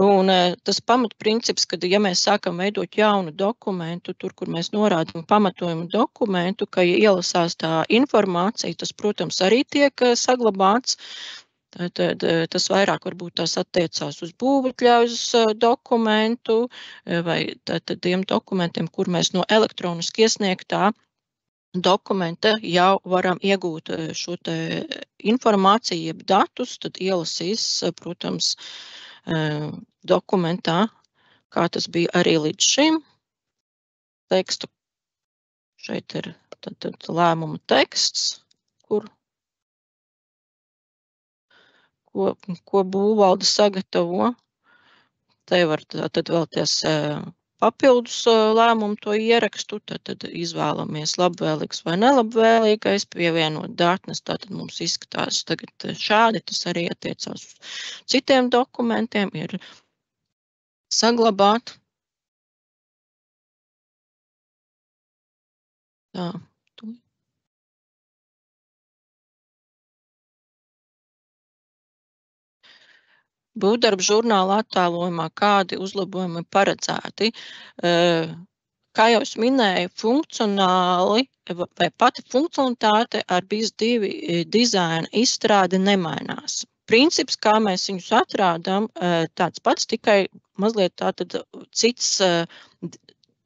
Un tas pamatprincips, kad ja mēs sākam veidot jaunu dokumentu, tur, kur mēs norādām pamatojumu dokumentu, ka ielasās tā informācija, tas, protams, arī tiek saglabāts. Tad tas vairāk varbūt tās attiecās uz būvatļaujas dokumentu vai tiem dokumentiem, kur mēs no elektroniski iesniegtā dokumenta jau varam iegūt šo te informāciju, jeb datus, tad ielasīs, protams, dokumentā, kā tas bija arī līdz šim tekstu. Šeit ir tad lēmuma teksts, ko būvvalde sagatavo. Te var tad vēl ties papildus lēmumu to ierakstu, tad izvēlamies labvēlīgs vai nelabvēlīgais, pievienot datnes, tātad mums izskatās tagad šādi, tas arī attiecās uz citiem dokumentiem, ir saglabāt. Tā. Būvdarba žurnāla attēlojumā kādi uzlabojumi paredzēti. Kā jau es minēju, funkcionāli vai pati funkcionalitāte ar BIS2 dizaina izstrādi nemainās. Princips, kā mēs viņus atrādām, tāds pats, tikai mazliet tātad cits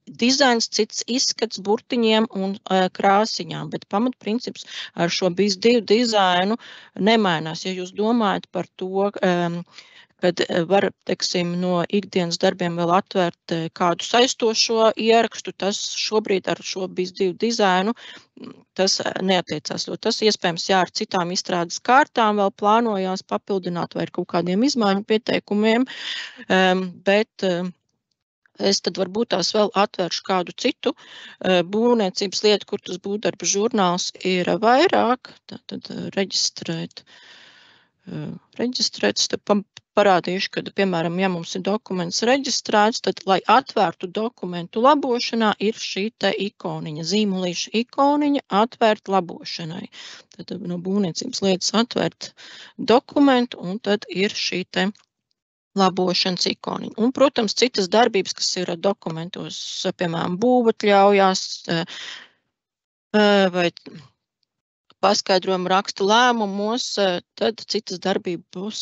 dizains, cits izskats burtiņiem un krāsiņām, bet pamatprincips ar šo BIS2 dizainu nemainās. Ja jūs domājat par to, kad var, teiksim, no ikdienas darbiem vēl atvērt kādu saistošo ierakstu. Tas šobrīd ar šo BIS2 dizainu tas neatiecās, jo tas iespējams ar citām izstrādes kārtām vēl plānojās papildināt vai ar kaut kādiem izmaiņu pieteikumiem, bet es tad varbūt tās vēl atvēršu kādu citu būvniecības lietu, kur tas būvdarba žurnāls ir vairāk, tad reģistrēt, tad parādīšu, ka, piemēram, ja mums ir dokuments reģistrēts, tad, lai atvērtu dokumentu labošanā, ir šī te ikoniņa, zīmolīša ikoniņa atvērt labošanai. Tad no būvniecības lietas atvērt dokumentu, un tad ir šī te labošanas ikoniņa. Un, protams, citas darbības, kas ir dokumentos, piemēram, būvatļaujās vai paskaidrojumu rakstu lēmumos, tad citas darbības būs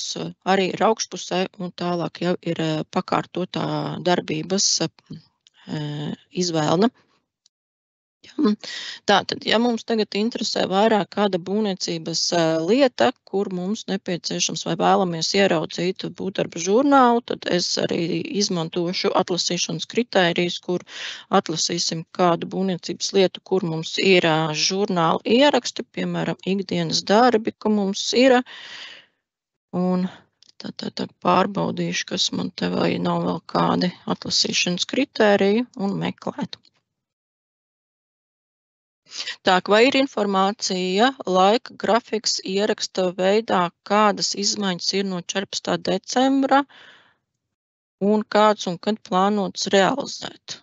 arī ir augšpusē un tālāk jau ir pakārtotā darbības izvēle. Tātad, ja mums tagad interesē vairāk kāda būvniecības lieta, kur mums nepieciešams vai vēlamies ieraudzīt būvdarba žurnālu, tad es arī izmantošu atlasīšanas kritērijus, kur atlasīsim kādu būvniecības lietu, kur mums ir žurnāla ieraksti, piemēram, ikdienas darbi, ka mums ir. Un tad pārbaudīšu, kas man te vai nav vēl kādi atlasīšanas kritēriji un meklētu. Tā, vai ir informācija, laika grafiks ieraksta veidā, kādas izmaiņas ir no 14. decembra un kāds un kad plānots realizēt?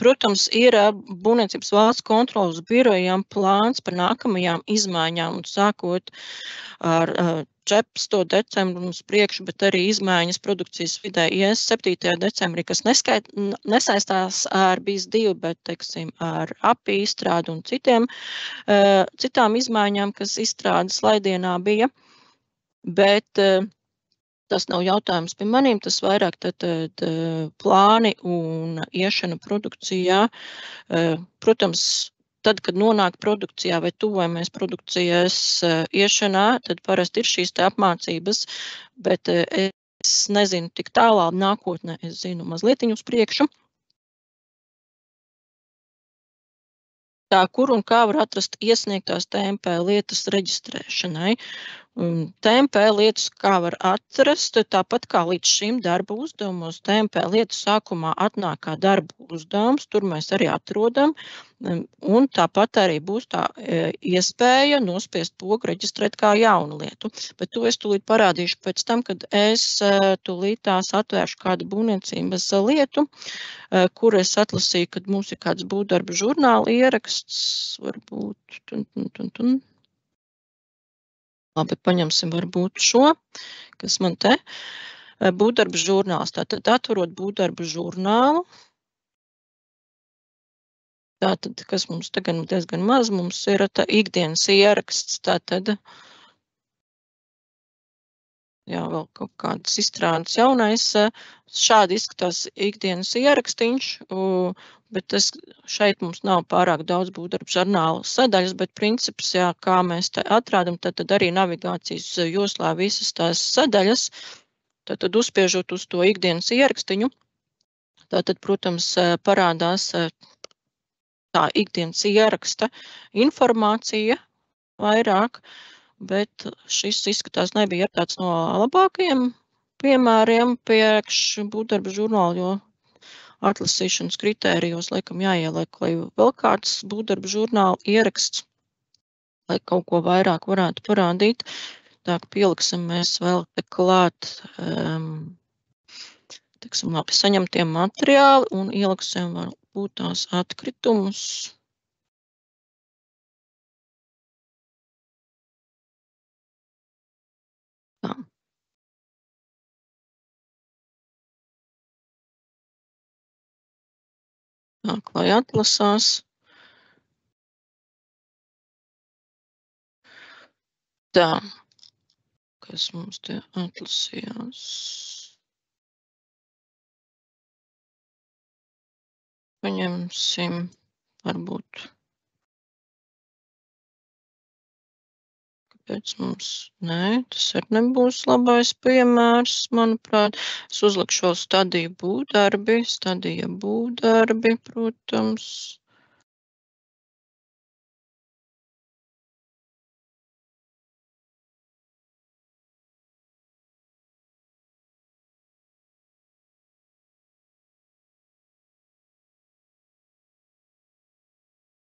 Protams, ir Būvniecības valsts kontrolas birojām plāns par nākamajām izmaiņām un sākot ar 14. decembru uz priekšu, bet arī izmaiņas produkcijas vidē ies 7. decembrī, kas nesaistās ar BIS2, bet, teiksim, ar API izstrādu un citām izmaiņām, kas izstrādes laidienā bija, bet tas nav jautājums pie maniem, tas vairāk tad plāni un iešana produkcijā. Protams, tad, kad nonāk produkcijā vai tuvojamies produkcijas iešanā, tad parasti ir šīs te apmācības, bet es nezinu tik tālā nākotnē, es zinu mazlietiņu uz priekšu. Tā, kur un kā var atrast iesniegtās TMP lietas reģistrēšanai. TMP lietas kā var atrast, tāpat kā līdz šim darba uzdevumos, TMP lietu sākumā atnāk kā darba uzdevums, tur mēs arī atrodam, un tāpat arī būs tā iespēja nospiest pogu reģistrēt kā jaunu lietu. Bet to es tūlīt parādīšu pēc tam, kad es tūlīt tās atvēršu kādu būvniecības lietu, kur es atlasīju, kad mums ir kāds būvdarba žurnāla ieraksts, varbūt, Labi, paņemsim varbūt šo, kas man te būvdarba žurnāls. Tātad atverot būvdarba žurnālu. Tātad, kas mums tagad diezgan maz, mums ir tā ikdienas ieraksts. Tātad, jā, vēl kaut kādas izstrādes jaunais. Šādi izskatās ikdienas ierakstīņš, bet šeit mums nav pārāk daudz būvdarba žurnāla sadaļas, bet princips, jā, kā mēs te atrādam, tad arī navigācijas joslā visas tās sadaļas, tad uzspiežot uz to ikdienas ierakstiņu, tad, protams, parādās tā ikdienas ieraksta informācija vairāk, bet šis izskatās nebija tāds no labākajiem piemēriem priekš būvdarba žurnāla, jo atlasīšanas kritērijos, laikam, jāieliek, lai vēl kāds būvdarba žurnāla ieraksts, lai kaut ko vairāk varētu parādīt. Tā, pieliksim mēs vēl te klāt, teiksim, labi, saņemtie materiāli un ieliksim varbūt tās atkritumus. Tā. Tā, lai atlasās. Tā, kas mums te atlasījās. Paņemsim, varbūt Tāpēc mums, nē, tas arī nebūs labais piemērs, manuprāt. Es uzlikšu vēl stadija būvdarbi, protams.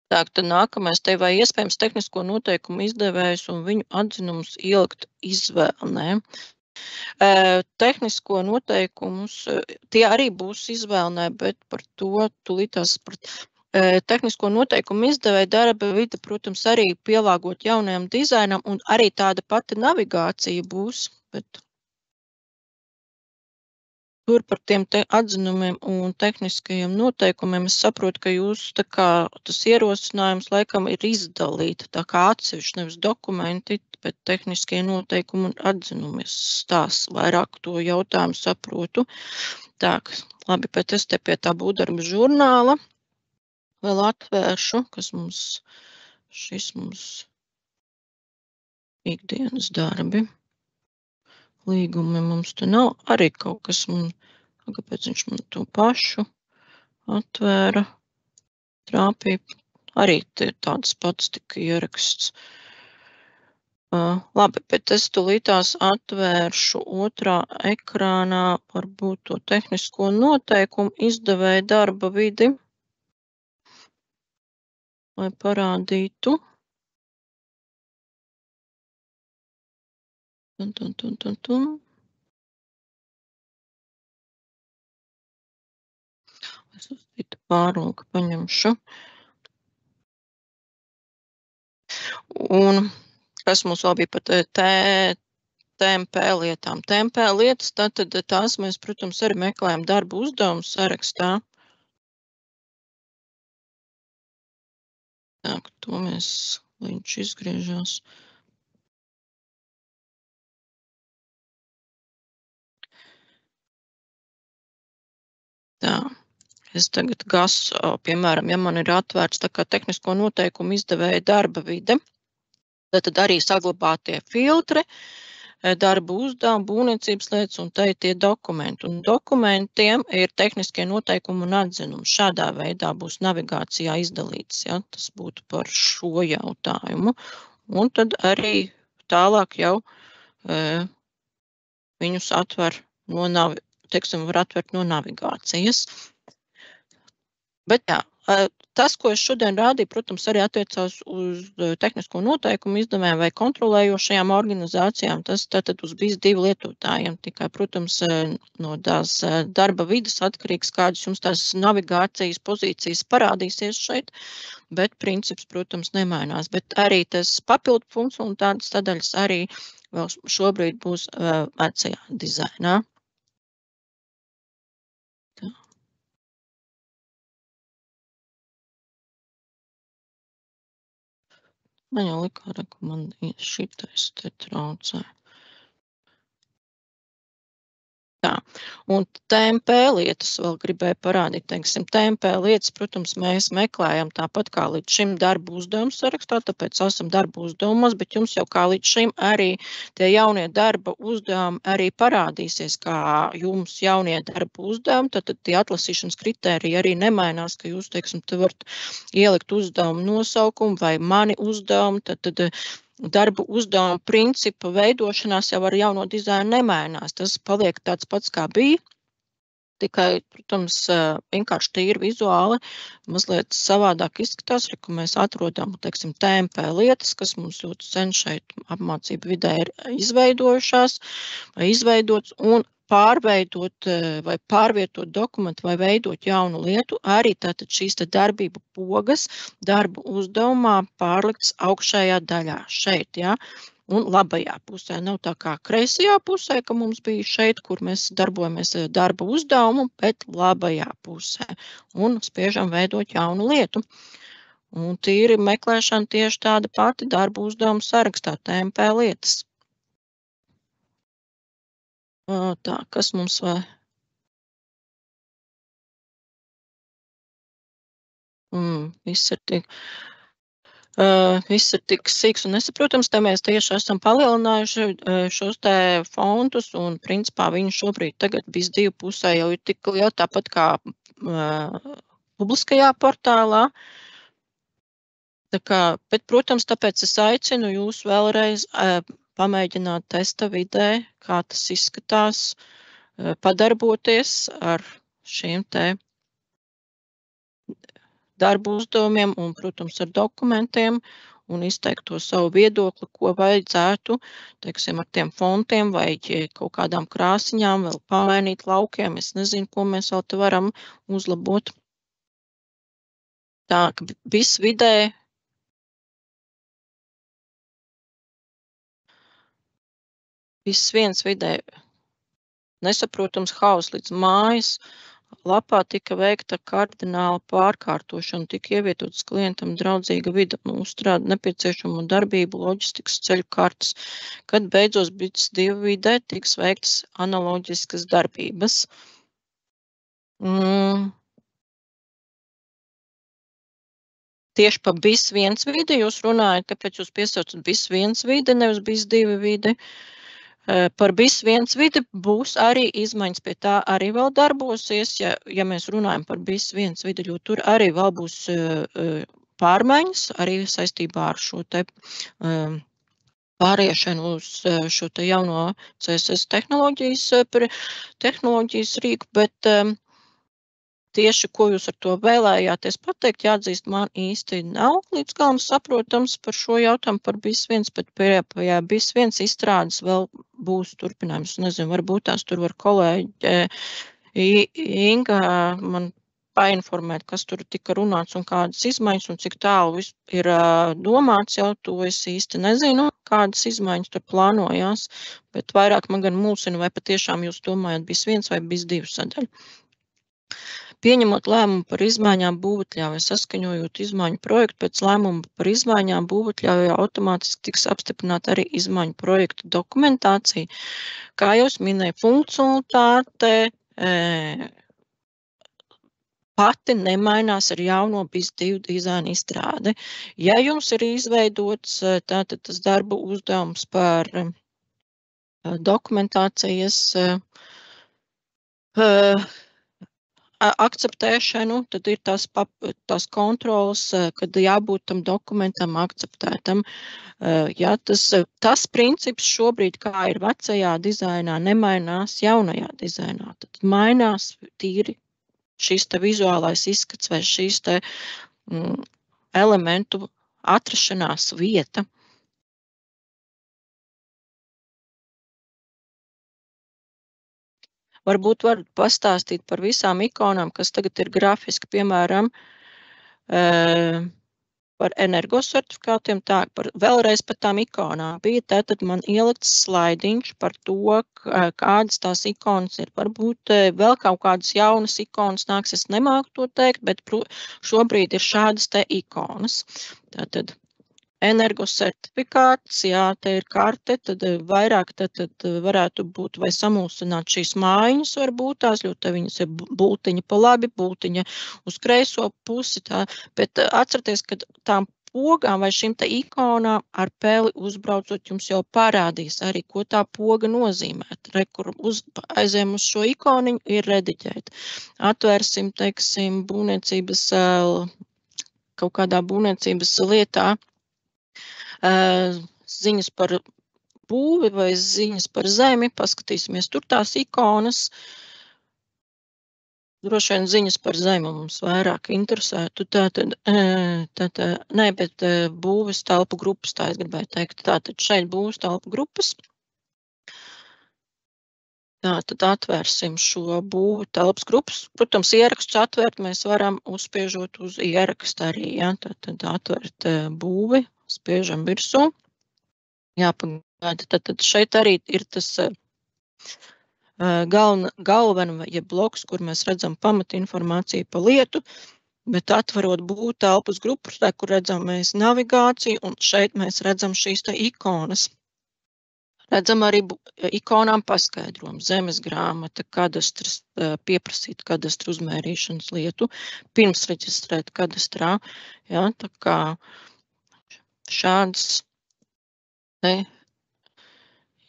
Tā, tad nākamais te vai iespējams tehnisko noteikumu izdevējs un viņu atzinumus ielikt izvēlē. Tehnisko noteikumus, tie arī būs izvēlē, bet par to tulītās par tehnisko noteikumu izdevēja darba vide, protams, arī pielāgot jaunajam dizainam, un arī tāda pati navigācija būs, bet tur par tiem atzinumiem un tehniskajiem noteikumiem es saprotu, ka jūs tā kā tas ierosinājums laikam ir izdalīta, tā kā atsevišķi nevis dokumenti, bet tehniskie noteikumi un atzinumi. Es tās vairāk to jautājumu saprotu. Tā, labi, bet es te pie tā būvdarba žurnāla vēl atvēršu, kas mums, šis mums ikdienas darbi. Līgumi mums te nav, arī kaut kas man, kāpēc viņš man to pašu atvēra, trāpīja, arī te tāds pats tika ieraksts. Labi, bet es tulītās atvēršu otrā ekrānā varbūt to tehnisko noteikumu izdevēja darba vidi, lai parādītu. Es uz citu pārlūku paņemšu. Un kas mums vēl bija pat TMP lietām. TMP lietas, tad tās mēs, protams, arī meklējam darbu uzdevumu sarakstā. Tā, to mēs, lai viņš izgriežās. Tā, es tagad gasu, piemēram, ja man ir atvērts tā kā tehnisko noteikumu izdevēja darba vide, tad arī saglabātie filtri, darba uzdevumi, būvniecības lietas un te ir tie dokumenti. Un dokumentiem ir tehniskie noteikumi un atzinumi. Šādā veidā būs navigācijā izdalīts, ja, tas būtu par šo jautājumu. Un tad arī tālāk jau viņus atver no var atvert no navigācijas. Bet jā, tas, ko es šodien rādīju, protams, arī attiecās uz tehnisko noteikumu izdevējiem vai kontrolējošajām organizācijām. Tas tātad uz BIS2 lietotājiem tikai, protams, no tās darba vides atkarīgs, kādas jums tās navigācijas pozīcijas parādīsies šeit, bet princips, protams, nemainās. Bet arī tas papildu funkciju un tādas sadaļas arī vēl šobrīd būs vecajā dizainā. Tā. Man jau likā, ka man šitais te traucē. Tā, un TMP lietas vēl gribēju parādīt, teiksim, TMP lietas, protams, mēs meklējam tāpat kā līdz šim darbu uzdevumu sarakstā, tāpēc esam darbu uzdevumos, bet jums jau kā līdz šim arī tie jaunie darba uzdevumi arī parādīsies kā jums jaunie darba uzdevumi, tad tie atlasīšanas kritēriji arī nemainās, ka jūs, teiksim, te varat ielikt uzdevumu nosaukumu vai mani uzdevumu, tad darbu uzdevumu principu veidošanās jau ar jauno dizainu nemainās. Tas paliek tāds pats, kā bija, tikai, protams, vienkārši tīri vizuāli mazliet savādāk izskatās, ka mēs atrodam, teiksim, TMP lietas, kas mums ļoti sen šeit apmācību vidē ir izveidojušās vai izveidots, un pārveidot vai pārvietot dokumentu vai veidot jaunu lietu, arī tātad šīs te darbību pogas darbu uzdevumā pārliktas augšējā daļā šeit, ja, un labajā pusē. Nav tā kā kreisajā pusē, ka mums bija šeit, kur mēs darbojamies darba uzdevumu, bet labajā pusē un spiežam veidot jaunu lietu. Un tīri meklēšana tieši tāda pati darba uzdevumu sarakstā, TMP lietas. Tā, kas mums vai? Viss ir tik. Viss ir tik sīks un nesaprotams, te mēs tieši esam palielinājuši šos te fondus, un principā viņi šobrīd tagad BIS2 pusē jau ir tik liela, tāpat kā publiskajā portālā. Bet, protams, tāpēc es aicinu jūs vēlreiz pamēģināt testa vidē, kā tas izskatās, padarboties ar šiem te darbu uzdevumiem un, protams, ar dokumentiem un izteikt to savu viedokli, ko vajadzētu, teiksim, ar tiem fontiem vai kaut kādām krāsiņām vēl pamainīt laukiem. Es nezinu, ko mēs vēl te varam uzlabot. Tā, ka BIS vidē BIS1 vidē nesaprotams haus līdz mājas lapā tika veikta kardināla pārkārtošana, tika ievietotas klientam draudzīga vide un uzstrāda nepieciešamo darbību loģistikas ceļu kartes, kad beidzot BIS2 vidē tiks veiktas analoģiskas darbības. Tieši pa BIS1 vidi jūs runājat, kāpēc jūs piesaucat BIS1 vidi, nevis BIS2 vidi. Par BIS1 vidi būs arī izmaiņas, pie tā arī vēl darbosies, ja mēs runājam par BIS1 vidi, jo tur arī vēl būs pārmaiņas, arī saistībā ar šo te pāriešanu uz šo te jauno CSS tehnoloģijas rīku, bet tieši, ko jūs ar to vēlējāties pateikt, jāatzīst, man īsti nav līdz galam saprotams par šo jautājumu par BIS1, bet pie BIS1 izstrādes vēl būs turpinājums. Nezinu, varbūt tās tur var kolēģi Inga man painformēt, kas tur tika runāts un kādas izmaiņas un cik tālu ir domāts jau, to es īsti nezinu, kādas izmaiņas tur plānojās, bet vairāk man gan mulsina, vai patiešām jūs domājat BIS1 vai BIS2 sadaļu. Pieņemot lēmumu par izmaiņām būvatļaujai, saskaņojot izmaiņu projektu, pēc lēmuma par izmaiņām būvatļaujai automātiski tiks apstiprināta arī izmaiņu projektu dokumentācija. Kā jau es minēju, funkcionalitāte pati nemainās ar jauno BIS2 dizaina izstrādi. Ja jums ir izveidots tātad tas darbu uzdevums par dokumentācijas akceptēšanu, tad ir tās kontrolas, kad jābūt tam dokumentam akceptētam. Ja tas princips šobrīd, kā ir vecajā dizainā, nemainās jaunajā dizainā. Tad mainās tīri šis te vizuālais izskats vai šīs te elementu atrašanās vieta. Varbūt var pastāstīt par visām ikonām, kas tagad ir grafiski, piemēram, par energosertifikātiem, vēlreiz par tām ikonām. Bija tātad man ielikts slaidiņš par to, kādas tās ikonas ir. Varbūt vēl kaut kādas jaunas ikonas nāks, es nemāku to teikt, bet šobrīd ir šādas te ikonas. Tātad energosertifikāts, jā, te ir karte, tad vairāk tad varētu būt vai samulsināt šīs mājiņas varbūt tās, jo te viņas ir bultiņa pa labi, bultiņa uz kreiso pusi, bet atcerieties, ka tām pogām vai šim te ikonām ar peli uzbraucot jums jau parādīs arī, ko tā poga nozīmē. Kur aizējam uz šo ikoniņu ir rediģēt. Atvērsim, teiksim, būvniecības, kaut kādā būvniecības lietā, ziņas par būvi vai ziņas par zemi, paskatīsimies tur tās ikonas. Droši vien ziņas par zemi mums vairāk interesētu. Bet būves telpu grupas, tā es gribēju teikt. Tātad šeit būves telpu grupas. Tātad atvērsim šo būvu telpas grupas. Protams, ierakstus atvērt mēs varam uzspiežot uz ierakstu arī. Ja? Tātad atvērt būvi. Spiežam virsū. Jāpagaida. Tad šeit arī ir tas galvena, ja bloks, kur mēs redzam pamatinformāciju pa lietu, bet atverot būvu telpas grupas, kur redzam mēs navigāciju, un šeit mēs redzam šīs te ikonas. Redzam arī ikonām paskaidrojumu, zemes grāmata, kadastrs, pieprasīt kadastru uzmērīšanas lietu, pirms reģistrēt kadastrā. Ja, tā kā šādas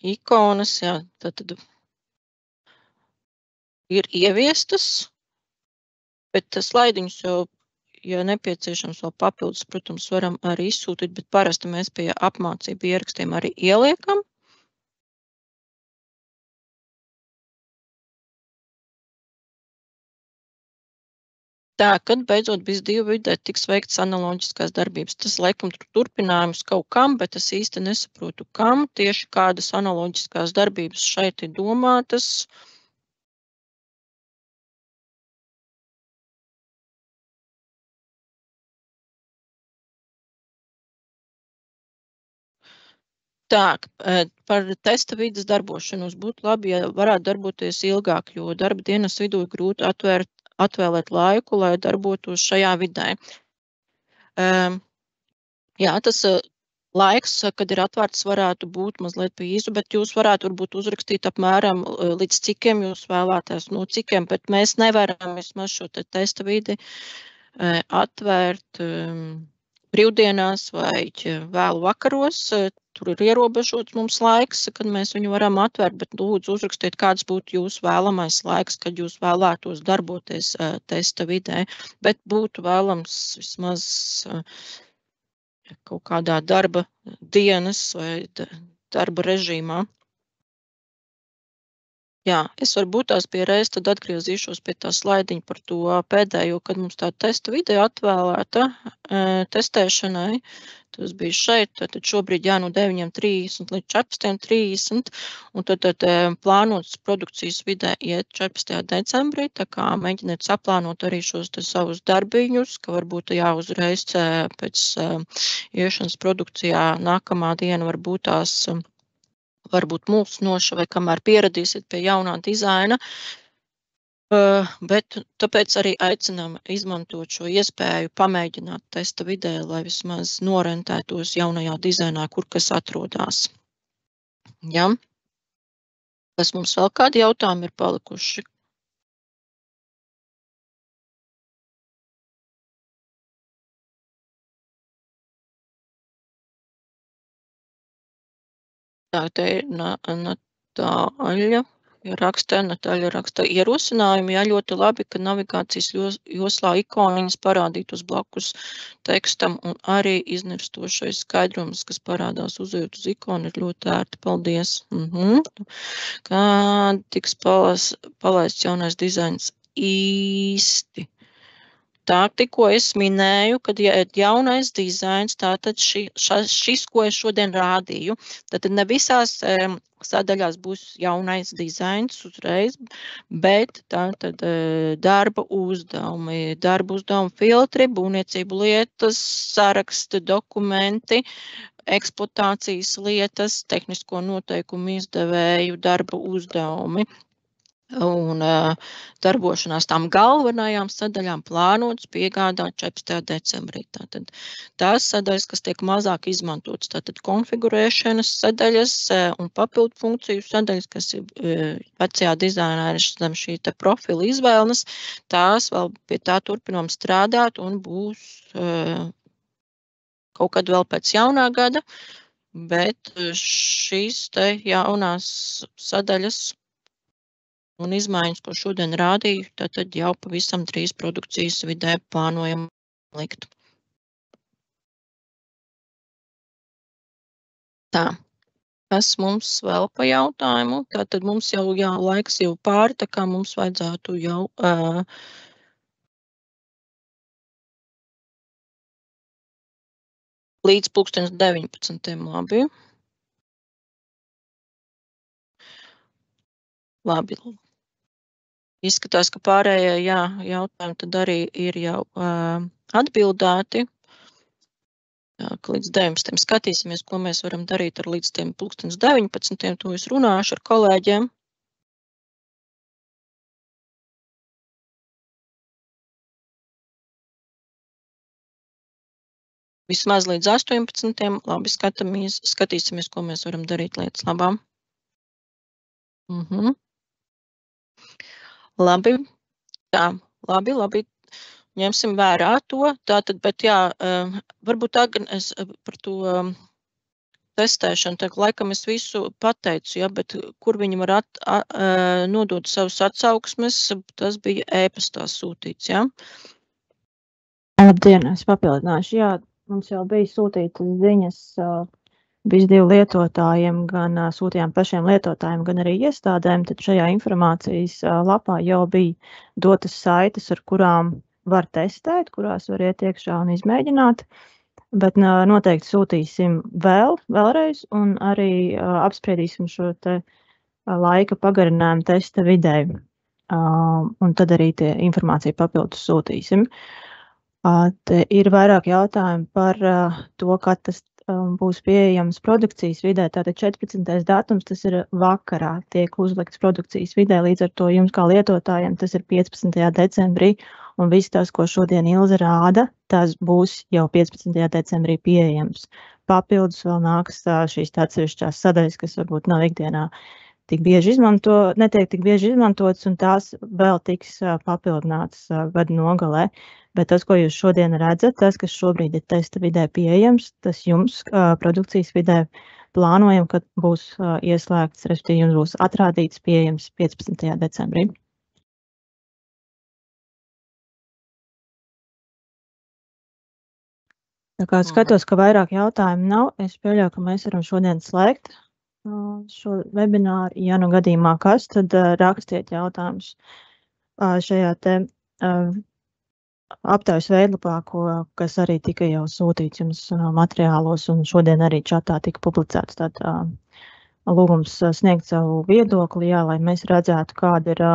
ikonas, jā, tad ir ieviestas, bet slaidiņus jau, ja nepieciešams vēl papildus, protams, varam arī izsūtīt, bet parasti mēs pie apmācību ierakstiem arī ieliekam. Tā, kad beidzot BIS2 vidē tiks veikts analoģiskās darbības. Tas, laikam, turpinājums kaut kam, bet es īsti nesaprotu, kam tieši kādas analoģiskās darbības šeit ir domātas. Tā, par testa vidas darbošanos būtu labi, ja varētu darboties ilgāk, jo darba dienas vidū ir grūti atvēlēt laiku, lai darbotos šajā vidē. Jā, tas laiks, kad ir atvērts, varētu būt mazliet pie īsu, bet jūs varētu varbūt uzrakstīt apmēram līdz cikiem jūs vēlētās, no cikiem, bet mēs nevaram vismaz šo testa vidi atvērt brīvdienās vai vēlu vakaros. Tur ir ierobežots mums laiks, kad mēs viņu varam atvērt, bet lūdzu uzrakstiet, kāds būtu jūsu vēlamais laiks, kad jūs vēlētos darboties testa vidē, bet būtu vēlams vismaz kaut kādā darba dienas vai darba režīmā. Jā, es varbūt tās pie reizes tad atgriezīšos pie tā slaidiņa par to pēdējo, kad mums tā testa video atvēlēta testēšanai. Tas bija šeit, tad šobrīd no 9:30 līdz 14:30, un tad plānots produkcijas vidē iet 14. decembrī, tā kā mēģiniet saplānot arī šos savus darbiņus, ka varbūt uzreiz pēc iešanas produkcijā nākamā diena varbūt tās varbūt mulsinoša vai kamēr pieradīsiet pie jaunā dizaina, bet tāpēc arī aicinām izmantot šo iespēju pamēģināt testa vidē, lai vismaz norentētos jaunajā dizainā, kur kas atrodas. Ja? Kas mums vēl kādi jautājumi ir palikuši? Tā, te ir Natāļa raksta ierosinājumu. Jā, ļoti labi, ka navigācijas joslā ikoniņas parādītos blakus tekstam un arī iznirstošais skaidrums, kas parādās uzejot uz ikonu, ir ļoti ērti. Paldies. Kā tiks palaists jaunais dizains? Īsti. Tā, tikko es minēju, kad jaunais dizains, tātad šis, ko es šodien rādīju, tad ne visās sadaļās būs jaunais dizains uzreiz, bet tātad darba uzdevumi filtri, būvniecību lietas, saraksti, dokumenti, eksploatācijas lietas, tehnisko noteikumu izdevēju, darba uzdevumi. Un darbošanās tām galvenajām sadaļām plānots piegādāt 14. decembrī. Tātad tās sadaļas, kas tiek mazāk izmantotas, tātad konfigurēšanas sadaļas un papildu funkciju sadaļas, kas ir vecajā dizainā ir zem šī te profila izvēles, tās vēl pie tā turpinām strādāt un būs kaut kad vēl pēc jaunā gada, bet šīs te jaunās sadaļas un izmaiņas, ko šodien rādīju, tad jau pavisam drīz produkcijas vidē plānojam likt. Tā, kas mums vēl pa jautājumu? Tātad mums jau laiks jau pāri, tā kā mums vajadzētu jau līdz 19. labi. Labi. Izskatās, ka pārējie jautājumi tad arī ir jau atbildēti. Līdz 19. skatīsimies, ko mēs varam darīt ar līdz 19. To es runāšu ar kolēģiem. Vismaz līdz 18. Labi, skatīsimies, ko mēs varam darīt lietas labām. Labi, tā, labi. ņemsim vērā to. Tātad, bet jā, varbūt Agnes par to testēšanu, tā laikam es visu pateicu, ja, bet kur viņi var nodot savus atsauksmes, tas bija e-pastā sūtīts, ja. Labdien, es papildināšu. Jā, mums jau bija sūtītas ziņas BIS2 lietotājiem, gan sūtījām pašiem lietotājiem, gan arī iestādēm, tad šajā informācijas lapā jau bija dotas saites, ar kurām var testēt, kurās var iet iekšā un izmēģināt, bet noteikti sūtīsim vēlreiz un arī apspriedīsim šo te laika pagarinājumu testa videi, un tad arī tie informāciju papildus sūtīsim. Te ir vairāk jautājumu par to, kad tas būs pieejams produkcijas vidē. Tātad 14. datums, tas ir vakarā, tiek uzlikts produkcijas vidē, līdz ar to jums kā lietotājiem tas ir 15. decembrī, un viss tas, ko šodien Ilze rāda, tas būs jau 15. decembrī pieejams. Papildus vēl nāks šīs atsevišķās sadaļas, kas varbūt nav ikdienā tik bieži netiek tik bieži izmantotas, un tās vēl tiks papildinātas gada nogalē. Bet tas, ko jūs šodien redzat, tas, kas šobrīd ir testa vidē pieejams, tas jums produkcijas vidē plānojam, kad būs ieslēgts, respektīvi jums būs atrādīts pieejams 15. decembrī. Tā kā skatos, ka vairāk jautājumu nav, es pieļauju, ka mēs varam šodien slēgt šo webināru. Ja nu gadījumā kas, tad rakstiet jautājumus šajā te aptaujas veidlapā, kas arī tika jau sūtīts jums materiālos, un šodien arī čatā tika publicēts lūgums sniegt savu viedokli, jā, lai mēs redzētu, kāda ir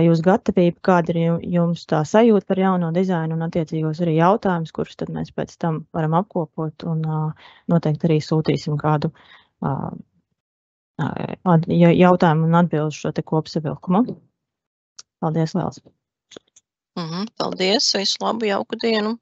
jūsu gatavība, kāda ir jums tā sajūta par jauno dizainu un attiecīgos arī jautājumus, kurus tad mēs pēc tam varam apkopot un noteikti arī sūtīsim kādu jautājumu un atbildu šo te kopsavilkumu. Paldies liels! Paldies, visu labu, jauku dienu!